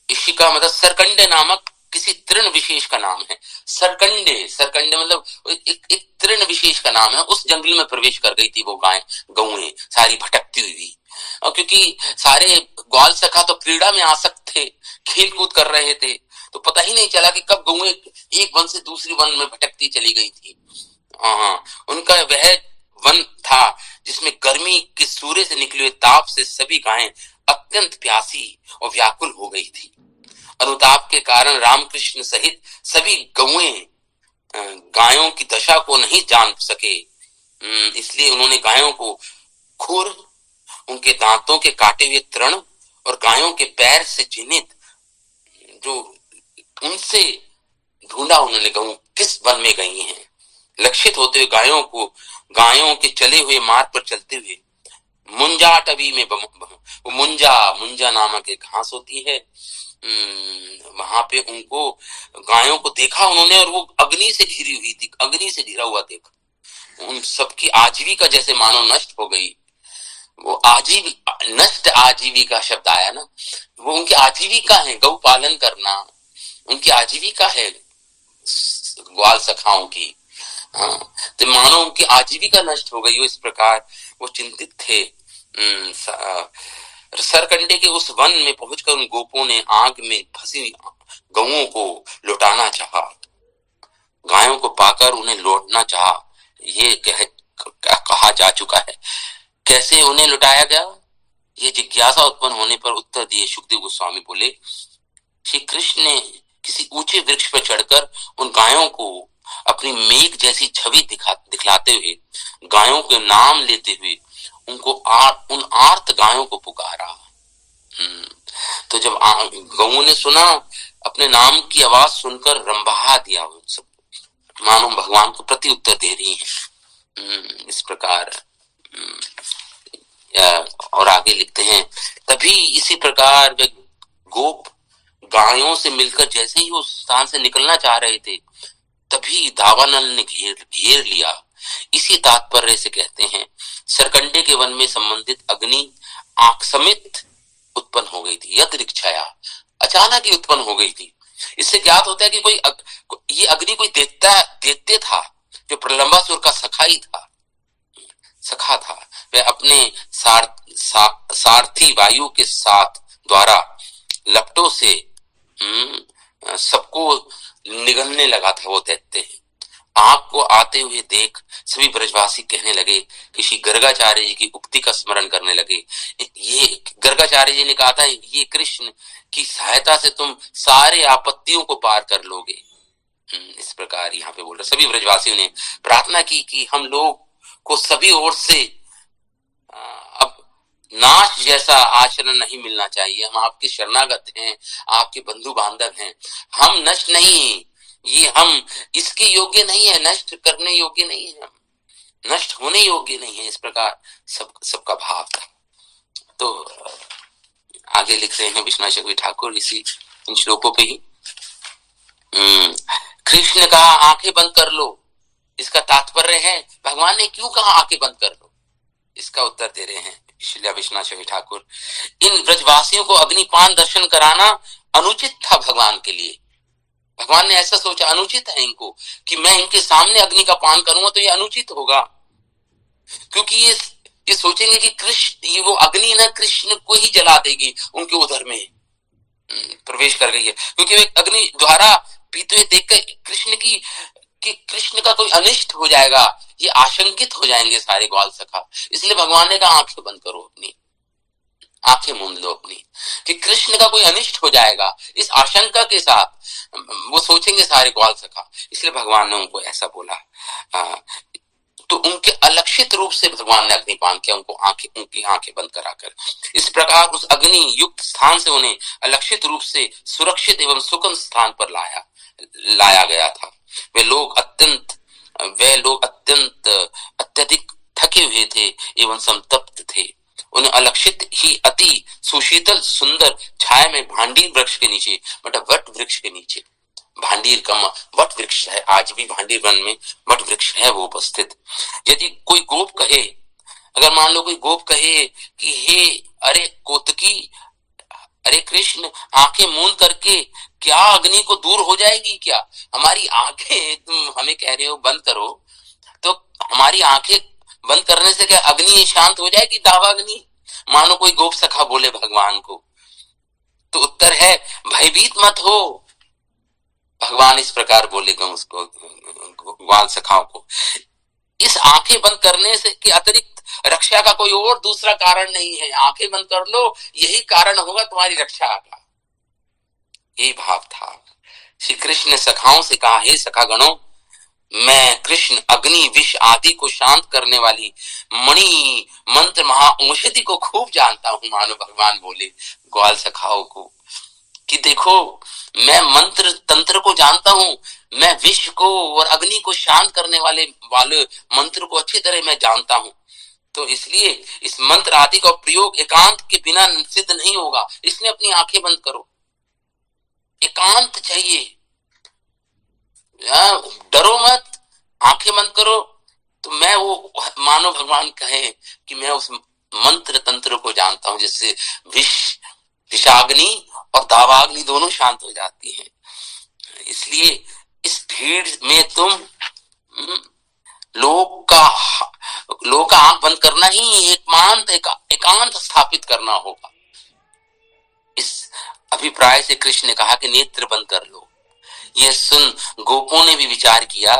[SPEAKER 1] इशिका मतलब सरकंडे नामक किसी तृण विशेष का नाम है। सरकंडे मतलब एक तृण विशेष का नाम है। उस जंगल में प्रवेश कर गई थी वो गौएं सारी भटकती हुई, और क्योंकि सारे ग्वाल सखा तो क्रीड़ा में आसक्त थे, खेल कूद कर रहे थे, तो पता ही नहीं चला कि कब गौएं एक वन से दूसरी वन में भटकती चली गई थी। उनका वह वन था जिसमें गर्मी के सूर्य से निकले हुए ताप से सभी गायें अत्यंत प्यासी और व्याकुल हो गई थी। अनुताप के कारण रामकृष्ण सहित सभी गौएं गायों की दशा को नहीं जान सके, इसलिए उन्होंने गायों को खुर, उनके दांतों के काटे हुए तृण और गायों के पैर से चिन्हित जो उनसे ढूंढा उन्होंने गऊ किस वन में गई हैं। लक्षित होते हुए गायों के चले हुए मार्ग पर चलते हुए मुंजाटवी में मुंजा नामक एक घास होती है, वहां पे उनको गायों को देखा उन्होंने, और वो अग्नि से घिरी हुई थी, अग्नि से घिरा हुआ देखा। उन सबकी आजीविका जैसे मानो नष्ट हो गई। वो नष्ट आजीविका शब्द आया ना, वो उनकी आजीविका है, गौ पालन करना उनकी आजीविका है ग्वाल सखाओं की। तो मानो उनकी आजीविका नष्ट हो गई हो, इस प्रकार वो चिंतित थे। सरकंडे के उस वन में पहुंचकर उन गोपों ने आग में फंसी गौओं को लौटाना चाहा, गायों को पाकर उन्हें लौटना चाहा। ये कहा जा चुका है। कैसे उन्हें लुटाया गया, ये जिज्ञासा उत्पन्न होने पर उत्तर दिए सुखदेव गोस्वामी बोले, श्री कृष्ण ने किसी ऊंचे वृक्ष पर चढ़कर उन गायों को अपनी मेघ जैसी छवि दिखलाते हुए, गायों के नाम लेते हुए उनको उन आर्त गायों को पुकारा। तो जब गौओं ने सुना, अपने नाम की आवाज सुनकर रंभा दिया, उन सब मानो भगवान को प्रति उत्तर दे रही हैं। इस प्रकार और आगे लिखते हैं, तभी इसी प्रकार वे गोप गायों से मिलकर जैसे ही उस स्थान से निकलना चाह रहे थे, तभी दावानल ने घेर लिया। इसी तात्पर्य से कहते हैं सरकंडे के वन में संबंधित अग्नि आकस्मिक उत्पन्न हो गई थी, यदृच्छया, अचानक ही उत्पन्न हो गई थी। इससे ज्ञात होता है कि ये अग्नि कोई दैत्य था जो प्रलंबासुर का सखा था। वह अपने सारथी वायु के साथ द्वारा लपटों से सबको निगलने लगा था वो दैत्य। आग को आते हुए देख सभी ब्रजवासी कहने लगे कि श्री गर्गाचार्य जी की उक्ति का स्मरण करने लगे। ये गर्गाचार्य जी ने कहा था, ये कृष्ण की सहायता से तुम सारे आपत्तियों को पार कर लोगे। इस प्रकार यहाँ पे बोल रहे सभी ब्रजवासियों ने प्रार्थना की कि हम लोग को सभी ओर से अब नाश जैसा आचरण नहीं मिलना चाहिए। हम आपके शरणागत हैं, आपके बंधु बांधव हैं, हम नष्ट नहीं, ये हम इसके योग्य नहीं है, नष्ट करने योग्य नहीं है, हम नष्ट होने योग्य नहीं है। इस प्रकार सबका भाव था। तो आगे लिख रहे हैं विश्वनाथ चक्रवर्ती ठाकुर इसी इन श्लोकों पे ही। कृष्ण कहा आंखें बंद कर लो, इसका तात्पर्य है भगवान ने क्यों कहा आंखें बंद कर लो, इसका उत्तर दे रहे हैं श्री विश्वनाथ चक्रवर्ती ठाकुर। इन ब्रजवासियों को अग्निपान दर्शन कराना अनुचित था भगवान के लिए। भगवान ने ऐसा सोचा अनुचित है इनको कि मैं इनके सामने अग्नि का पान करूंगा तो ये अनुचित होगा, क्योंकि ये सोचेंगे कि कृष्ण, ये वो अग्नि ना कृष्ण को ही जला देगी, उनके उदर में प्रवेश कर गई है, क्योंकि वे अग्नि द्वारा पीते हुए देखकर कृष्ण की कि कृष्ण का कोई अनिष्ट हो जाएगा, ये आशंकित हो जाएंगे सारे ग्वाल सखा। इसलिए भगवान ने कहा आंखें बंद करो, अपनी आंखें मूंद लो अपनी, कि कृष्ण का कोई अनिष्ट हो जाएगा, इस आशंका के साथ वो सोचेंगे सारे ग्वाल सखा। इसलिए भगवान ने उनको ऐसा बोला। तो उनके अलक्षित रूप से भगवान ने अग्निपान किया, उनकी आंखें बंद कराकर। इस प्रकार उस अग्नि युक्त स्थान से उन्हें अलक्षित रूप से सुरक्षित एवं सुगम स्थान पर लाया गया था। वे लोग अत्यंत अत्यधिक थके हुए थे एवं संतप्त थे। उन्हें अलक्षित ही अति सुशीतल सुंदर छाया में भांडीर वृक्ष के नीचे, मतलब वट वृक्ष के नीचे, भांडीर का वट वृक्ष है, आज भी भांडीर वन में वट वृक्ष है वो उपस्थित। यदि कोई गोप कहे, अगर मान लो कोई गोप कहे कि हे अरे कोतकी, अरे कृष्ण आंखें मूंद करके क्या अग्नि को दूर हो जाएगी क्या, हमारी आंखें तुम हमें कह रहे हो बंद करो, तो हमारी आंखें बंद करने से क्या अग्नि शांत हो जाएगी, दावाग्नि? मानो कोई गोप सखा बोले भगवान को, तो उत्तर है भयभीत मत हो। भगवान इस प्रकार बोलेगा उसको, ग्वाल सखाओं को, इस आंखें बंद करने से के अतिरिक्त रक्षा का कोई और दूसरा कारण नहीं है, आंखें बंद कर लो, यही कारण होगा तुम्हारी रक्षा का। यही भाव था। श्री कृष्ण ने सखाओं से कहा, हे सखा गणों, मैं कृष्ण अग्नि विष आदि को शांत करने वाली मणि मंत्र महा औषधि को खूब जानता हूं। मानो भगवान बोले ग्वाल सखाओं को कि देखो मैं मंत्र तंत्र को जानता हूं, मैं विष को और अग्नि को शांत करने वाले मंत्र को अच्छी तरह मैं जानता हूं, तो इसलिए इस मंत्र आदि का प्रयोग एकांत के बिना सिद्ध नहीं होगा, इसलिए अपनी आंखें बंद करो, एकांत चाहिए, डरो मत, आंखें बंद करो। तो मैं वो मानो भगवान कहे कि मैं उस मंत्र तंत्र को जानता हूं जिससे विषाग्नि और दावाग्नि दोनों शांत हो जाती हैं। इसलिए इस भीड़ में तुम लोग का आंख बंद करना ही एकांत स्थापित करना होगा। इस अभिप्राय से कृष्ण ने कहा कि नेत्र बंद कर लो। यह सुन गोपों ने भी विचार किया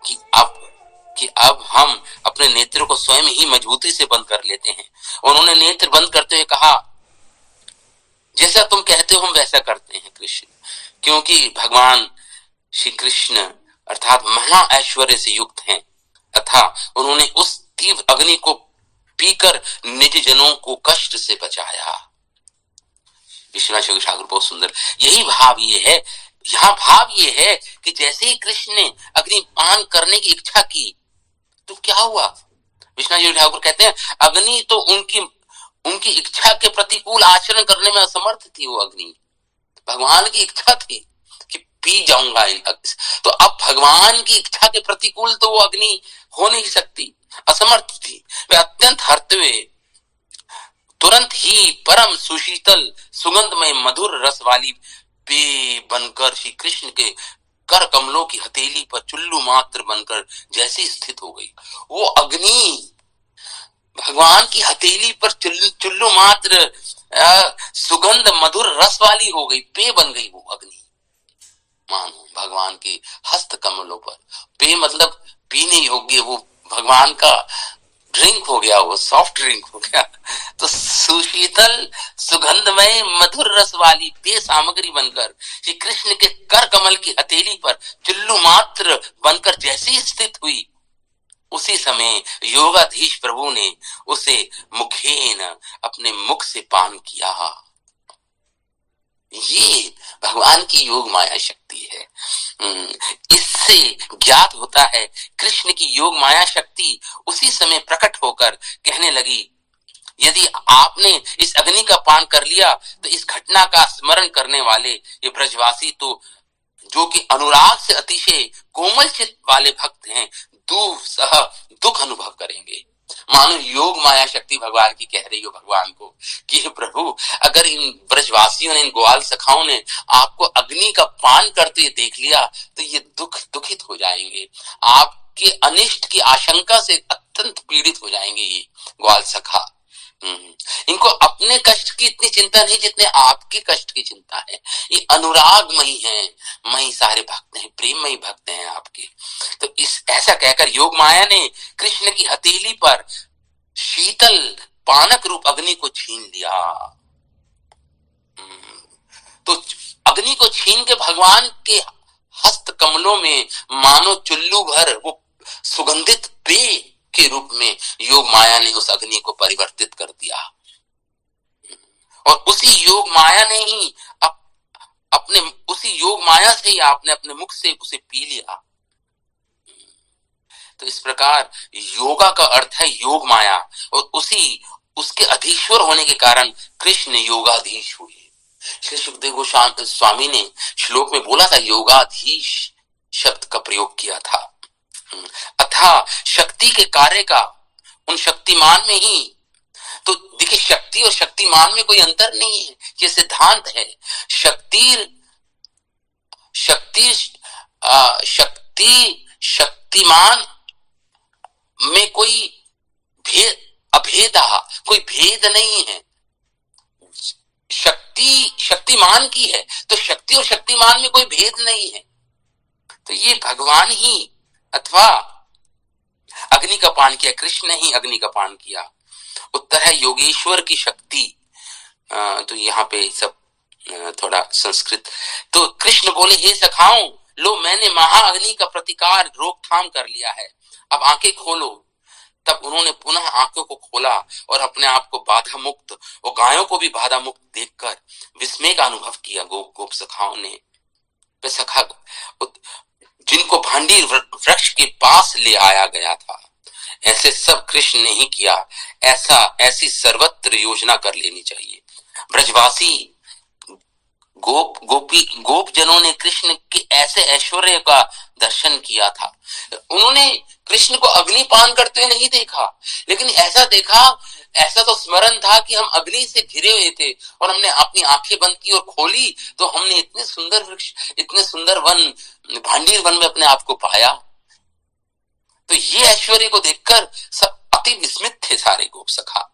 [SPEAKER 1] कि अब हम अपने नेत्र को स्वयं ही मजबूती से बंद कर लेते हैं। उन्होंने नेत्र बंद करते हुए कहा, जैसा तुम कहते हो हम वैसा करते हैं कृष्ण, क्योंकि भगवान श्री कृष्ण अर्थात महा ऐश्वर्य से युक्त हैं, तथा उन्होंने उस तीव्र अग्नि को पीकर निज जनों को कष्ट से बचाया। विश्वनाथ चक्रवर्ती ठाकुर बहुत सुंदर, यही भाव ये है, यहाँ भाव ये है कि जैसे ही कृष्ण ने अग्निपान करने की इच्छा की तो क्या हुआ। विश्वनाथ चक्रवर्ती ठाकुर कहते हैं अग्नि तो उनकी इच्छा के प्रतिकूल आचरण करने में असमर्थ थी। वो अग्नि भगवान की इच्छा थी कि पी जाऊंगा इन अग्नि, तो अब भगवान की इच्छा के प्रतिकूल तो वो अग्नि हो नहीं सकती, असमर्थ थी। वे अत्यंत हरते हुए तुरंत ही परम सुशीतल सुगंधमय मधुर रस वाली पेय बनकर श्री कृष्ण के कर कमलों की हथेली पर चुल्लू मात्र बनकर जैसे स्थित हो गई। वो अग्नि भगवान की हथेली पर चुल्लू मात्र सुगंध मधुर रस वाली हो गई, पेय बन गई वो अग्नि। मानो भगवान के हस्त कमलों पर, पेय मतलब पीने योग्य, वो भगवान का ड्रिंक हो गया, वो सॉफ्ट ड्रिंक हो गया। तो सुशीतल सुगंधमय मधुर रस वाली पेय सामग्री बनकर श्री कृष्ण के कर कमल की हथेली पर चुल्लू मात्र बनकर जैसी स्थित हुई, उसी समय योगाधीश प्रभु ने उसे मुखेन अपने मुख से पान किया। ये भगवान की योग माया शक्ति है। इससे ज्ञात होता है कृष्ण की योग माया शक्ति उसी समय प्रकट होकर कहने लगी, यदि आपने इस अग्नि का पान कर लिया तो इस घटना का स्मरण करने वाले ये ब्रजवासी तो जो कि अनुराग से अतिशय कोमल चित्त वाले भक्त हैं, दुख अनुभव करेंगे। मानो योग माया शक्ति भगवान की कह रही हो भगवान को कि हे प्रभु, अगर इन ब्रजवासियों ने, इन ग्वाल सखाओं ने आपको अग्नि का पान करते देख लिया तो ये दुखित हो जाएंगे, आपके अनिष्ट की आशंका से अत्यंत पीड़ित हो जाएंगे ये ग्वाल सखा। इनको अपने कष्ट की इतनी चिंता नहीं जितने आपके कष्ट की चिंता है। ये अनुरागमयी हैं, मई सारे भक्त हैं, प्रेममयी भक्त हैं आपके। तो इस ऐसा कहकर योग माया ने कृष्ण की हथेली पर शीतल पानक रूप अग्नि को छीन लिया। तो अग्नि को छीन के भगवान के हस्त कमलों में मानो चुल्लू भर वो सुगंधित पेय के रूप में योग माया ने उस अग्नि को परिवर्तित कर दिया। और उसी योग माया ने ही उसी योग माया से ही आपने अपने मुख से उसे पी लिया। तो इस प्रकार योगा का अर्थ है योग माया, और उसके अधीश्वर होने के कारण कृष्ण योगाधीश हुए। श्री सुखदेव गोस्वामी स्वामी ने श्लोक में बोला था, योगाधीश शब्द का प्रयोग किया था। अथा शक्ति के कार्य का उन शक्तिमान में ही, तो देखिए शक्ति और शक्तिमान में कोई अंतर नहीं है, ये सिद्धांत है। शक्तिमान में कोई कोई भेद नहीं है। शक्तिमान की है तो शक्ति और शक्तिमान में कोई भेद नहीं है। तो ये भगवान ही अथवा अग्नि का पान किया, कृष्ण ने ही अग्नि का पान किया। उत्तर है योगेश्वर की शक्ति। तो यहाँ पे सब थोड़ा संस्कृत। तो कृष्ण बोले, हे सखाओं, लो मैंने महाअग्नि का प्रतिकार रोकथाम कर लिया है, अब आंखें खोलो। तब उन्होंने पुनः आंखों को खोला और अपने आप को बाधा मुक्त और गायों को भी बाधा मुक्त देखकर विस्मय का अनुभव किया। गोप सखाओं ने, सखा जिनको भांडीर वृक्ष के पास ले आया गया था, ऐसे सब कृष्ण ने ही किया। ऐसी सर्वत्र योजना कर लेनी चाहिए। ब्रजवासी गोप जनों ने कृष्ण के ऐसे ऐश्वर्य का दर्शन किया था। उन्होंने कृष्ण को अग्निपान करते हुए नहीं देखा, लेकिन ऐसा देखा, ऐसा तो स्मरण था कि हम अग्नि से घिरे हुए थे और हमने अपनी आंखें बंद की और खोली तो हमने इतने सुंदर वृक्ष, इतने सुंदर वन, भांडीर वन में अपने आप को पाया। तो ये ऐश्वर्य को देखकर सब अति विस्मित थे सारे गोप सखा।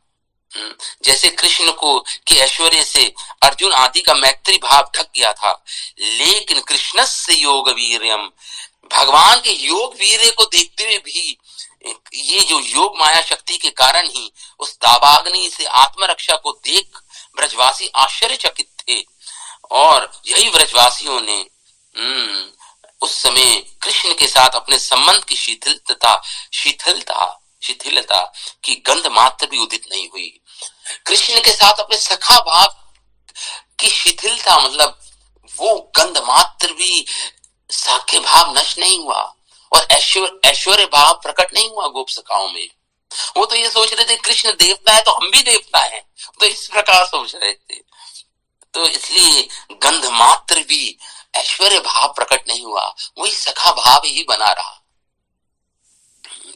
[SPEAKER 1] जैसे कृष्ण को के ऐश्वर्य से अर्जुन आदि का मैत्री भाव ढक गया था, लेकिन कृष्णस्य योग वीर्यम, भगवान के योग वीर्य को देखते हुए भी ये जो योग माया शक्ति के कारण ही उस दावाग्नि से आत्मरक्षा को देख ब्रजवासी आश्चर्यचकित थे। और यही ब्रजवासियों ने उस समय कृष्ण के साथ अपने संबंध की शिथिलता की गंध मात्र भी उदित नहीं हुई। कृष्ण के साथ अपने सखा भाव की शिथिलता, मतलब वो गंध मात्र भी, साख्य भाव नष्ट नहीं हुआ और ऐश्वर्य भाव प्रकट नहीं हुआ गोप सखाओं में। वो तो ये सोच रहे थे कृष्ण देवता है तो हम भी देवता हैं, तो इस प्रकार सोच रहे थे। तो इसलिए गंध मात्र भी ऐश्वर्य भाव प्रकट नहीं हुआ, वही सखा भाव ही बना रहा।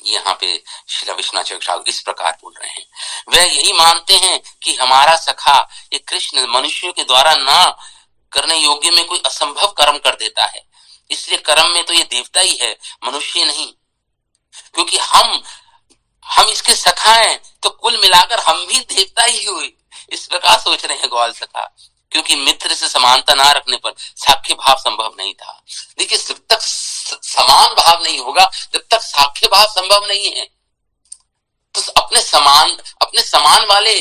[SPEAKER 1] यहाँ पे श्री विश्वनाथ ठाकुर इस प्रकार बोल रहे हैं, वे यही मानते हैं कि हमारा सखा ये कृष्ण मनुष्यों के द्वारा ना करने योग्य में कोई असंभव कर्म कर देता है, इसलिए कर्म में तो ये देवता ही है, मनुष्य नहीं। क्योंकि हम इसके सखा हैं तो कुल मिलाकर हम भी देवता ही हुए, इस प्रकार सोच रहे हैं ग्वाल सखा। क्योंकि मित्र से समानता ना रखने पर साख्य भाव संभव नहीं था। देखिए, जब तक समान भाव नहीं होगा जब तक साख्य भाव संभव नहीं है। तो अपने समान वाले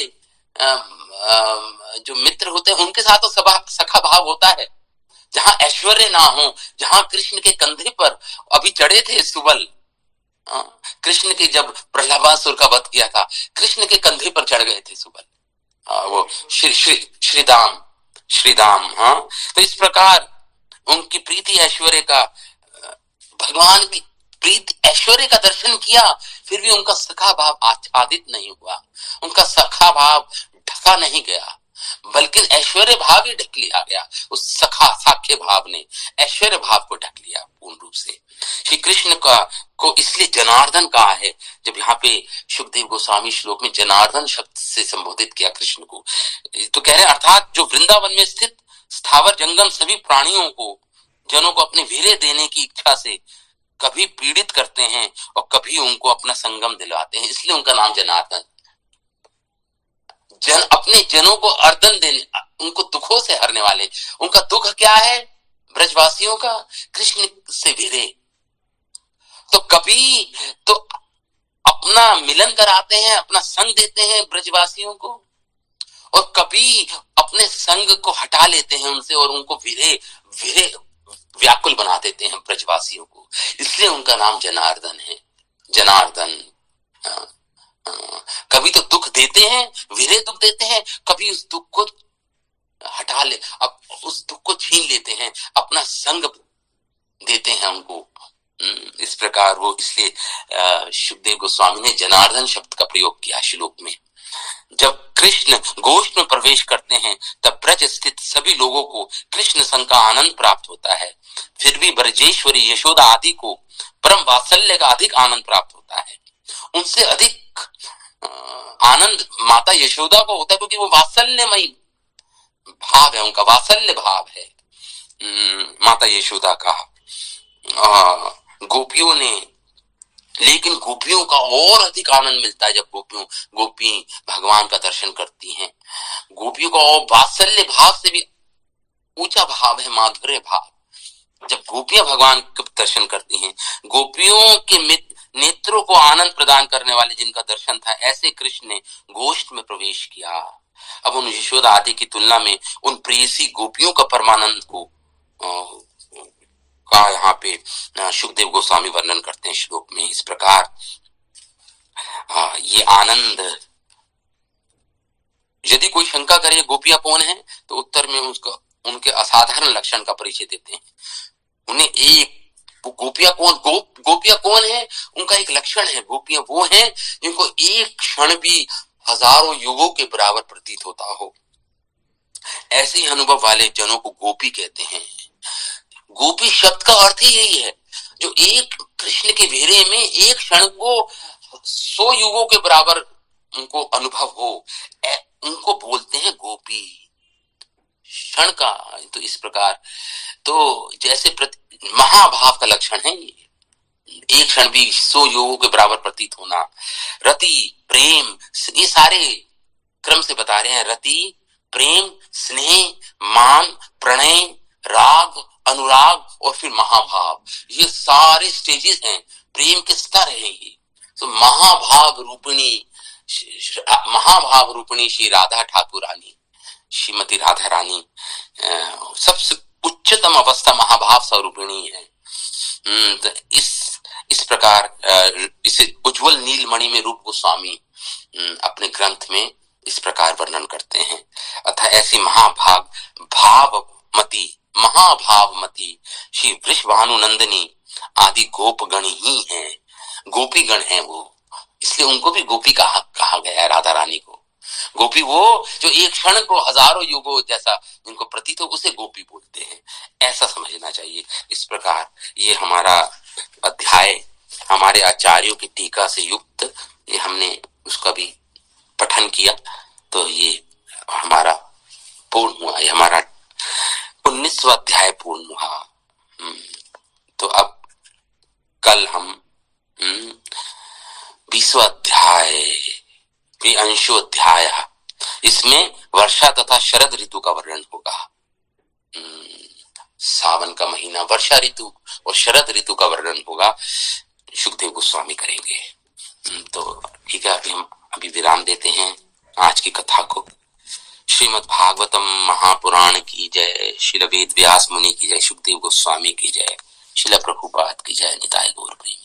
[SPEAKER 1] जो मित्र होते हैं उनके साथ तो सखा भाव होता है। जहां ऐश्वर्य ना हो, जहां कृष्ण के कंधे पर अभी चढ़े थे सुबल, कृष्ण के जब प्रहलादासुर का वध किया था, कृष्ण के कंधे पर चढ़ गए थे सुबल, वो श्रीदाम। हाँ, तो इस प्रकार उनकी प्रीति ऐश्वर्य का, भगवान की प्रीति ऐश्वर्य का दर्शन किया, फिर भी उनका सखा भाव आदित नहीं हुआ, उनका सखा भाव ढका नहीं गया, बल्कि ऐश्वर्य भाव ही ढक लिया गया। उस सखा साख्य भाव ने ऐश्वर्य भाव को ढक लिया पूर्ण रूप से। श्री कृष्ण का को इसलिए जनार्दन कहा है। जब यहाँ पे सुखदेव गोस्वामी श्लोक में जनार्दन शब्द से संबोधित किया कृष्ण को, तो कह रहे अर्थात जो वृंदावन में स्थित स्थावर जंगम सभी प्राणियों को, जनों को अपने वीर्य देने की इच्छा से कभी पीड़ित करते हैं और कभी उनको अपना संगम दिलवाते हैं, इसलिए उनका नाम जनार्दन। अपने जनों को अर्दन देने, उनको दुखों से हरने वाले। उनका दुख क्या है? ब्रजवासियों का कृष्ण से वीर्य। तो कभी तो अपना मिलन कराते हैं, अपना संग देते हैं ब्रजवासियों को, और कभी अपने संग को हटा लेते हैं उनसे और उनको वीरे व्याकुल बना देते हैं ब्रजवासियों को, इसलिए उनका नाम जनार्दन है। जनार्दन कभी तो दुख देते हैं, वीरे दुख देते हैं, कभी उस दुख को हटा ले, अब उस दुख को छीन लेते हैं, अपना संग देते हैं उनको। इस प्रकार वो, इसलिए सुखदेव गोस्वामी ने जनार्दन शब्द का प्रयोग किया श्लोक में। जब कृष्ण गोष्ठ में प्रवेश करते हैं तब ब्रज स्थित सभी लोगों को कृष्ण संग का आनंद प्राप्त होता है। फिर भी ब्रजेश्वरी यशोदा आदि को परम वात्सल्य का अधिक आनंद प्राप्त होता है। उनसे अधिक आनंद माता यशोदा को होता है, क्योंकि वो वात्सल्यमयी भाव है, उनका वात्सल्य भाव है माता यशोदा का। गोपियों ने, लेकिन गोपियों का और अधिक आनंद मिलता है जब गोपी भगवान का दर्शन करती हैं। गोपियों का और वात्सल्य भाव से भी ऊंचा भाव है माधुर्य भाव। जब गोपियां भगवान का दर्शन करती हैं, गोपियों के नेत्रों को आनंद प्रदान करने वाले जिनका दर्शन था, ऐसे कृष्ण ने गोष्ठ में प्रवेश किया। अब उन यशोदा आदि की तुलना में उन प्रेयसी गोपियों का परमानंद को का यहाँ पे सुखदेव गोस्वामी वर्णन करते हैं श्लोक में इस प्रकार। ये आनंद, यदि कोई शंका करे गोपियां कौन है, तो उत्तर में उसका उनके असाधारण लक्षण का परिचय देते हैं। उन्हें एक गोपियां कौन है, उनका एक लक्षण है। गोपियां वो हैं जिनको एक क्षण भी हजारों युगों के बराबर प्रतीत होता हो। ऐसे ही अनुभव वाले जनों को गोपी कहते हैं। गोपी शब्द का अर्थ ही यही है, जो एक कृष्ण के वीर्य में एक क्षण को 100 युगों के बराबर उनको अनुभव हो, उनको बोलते हैं गोपी। क्षण का तो इस प्रकार, तो जैसे महाभाव का लक्षण है ये, एक क्षण भी 100 युगों के बराबर प्रतीत होना। रति, प्रेम, ये सारे क्रम से बता रहे हैं। रति, प्रेम, स्नेह, मान, प्रणय, राग, अनुराग और फिर महाभाव, ये सारे स्टेजेस हैं, प्रेम के स्तर हैं ये। तो महाभाव रूपिणी श्री राधा ठाकुरानी, श्रीमती राधा रानी सबसे उच्चतम अवस्था महाभाव स्वरूपिणी है। तो इस प्रकार इसे उज्जवल नीलमणि में रूप गोस्वामी अपने ग्रंथ में इस प्रकार वर्णन करते हैं। अतः ऐसी महाभावमती श्री वृषभानुनंदिनी आदि गोपगण ही हैं, गोपीगण हैं वो, इसलिए उनको भी गोपी कहा गया है। राधा रानी को गोपी वो जो एक क्षण को हजारों युगों जैसा जिनको प्रतीत हो, उसे गोपी बोलते हैं, ऐसा समझना चाहिए। इस प्रकार ये हमारा अध्याय हमारे आचार्यों की टीका से युक्त, ये हमने उसका भी पठन किया, तो ये हमारा पूर्ण हुआ, ये हमारा 19वां अध्याय पूर्ण हुआ। तो अब कल हम 20वां अध्याय, अंशो अध्याय, इसमें वर्षा तथा शरद ऋतु का वर्णन होगा। सावन का महीना, वर्षा ऋतु और शरद ऋतु का वर्णन होगा, सुखदेव गोस्वामी करेंगे। तो ठीक है, अभी विराम देते हैं आज की कथा को। श्रीमद् भागवतम महापुराण की जय, श्रील वेद व्यास मुनि की जय, सुखदेव गोस्वामी की जय, श्रील प्रभुपाद की जय, निताय गौर प्रेमी।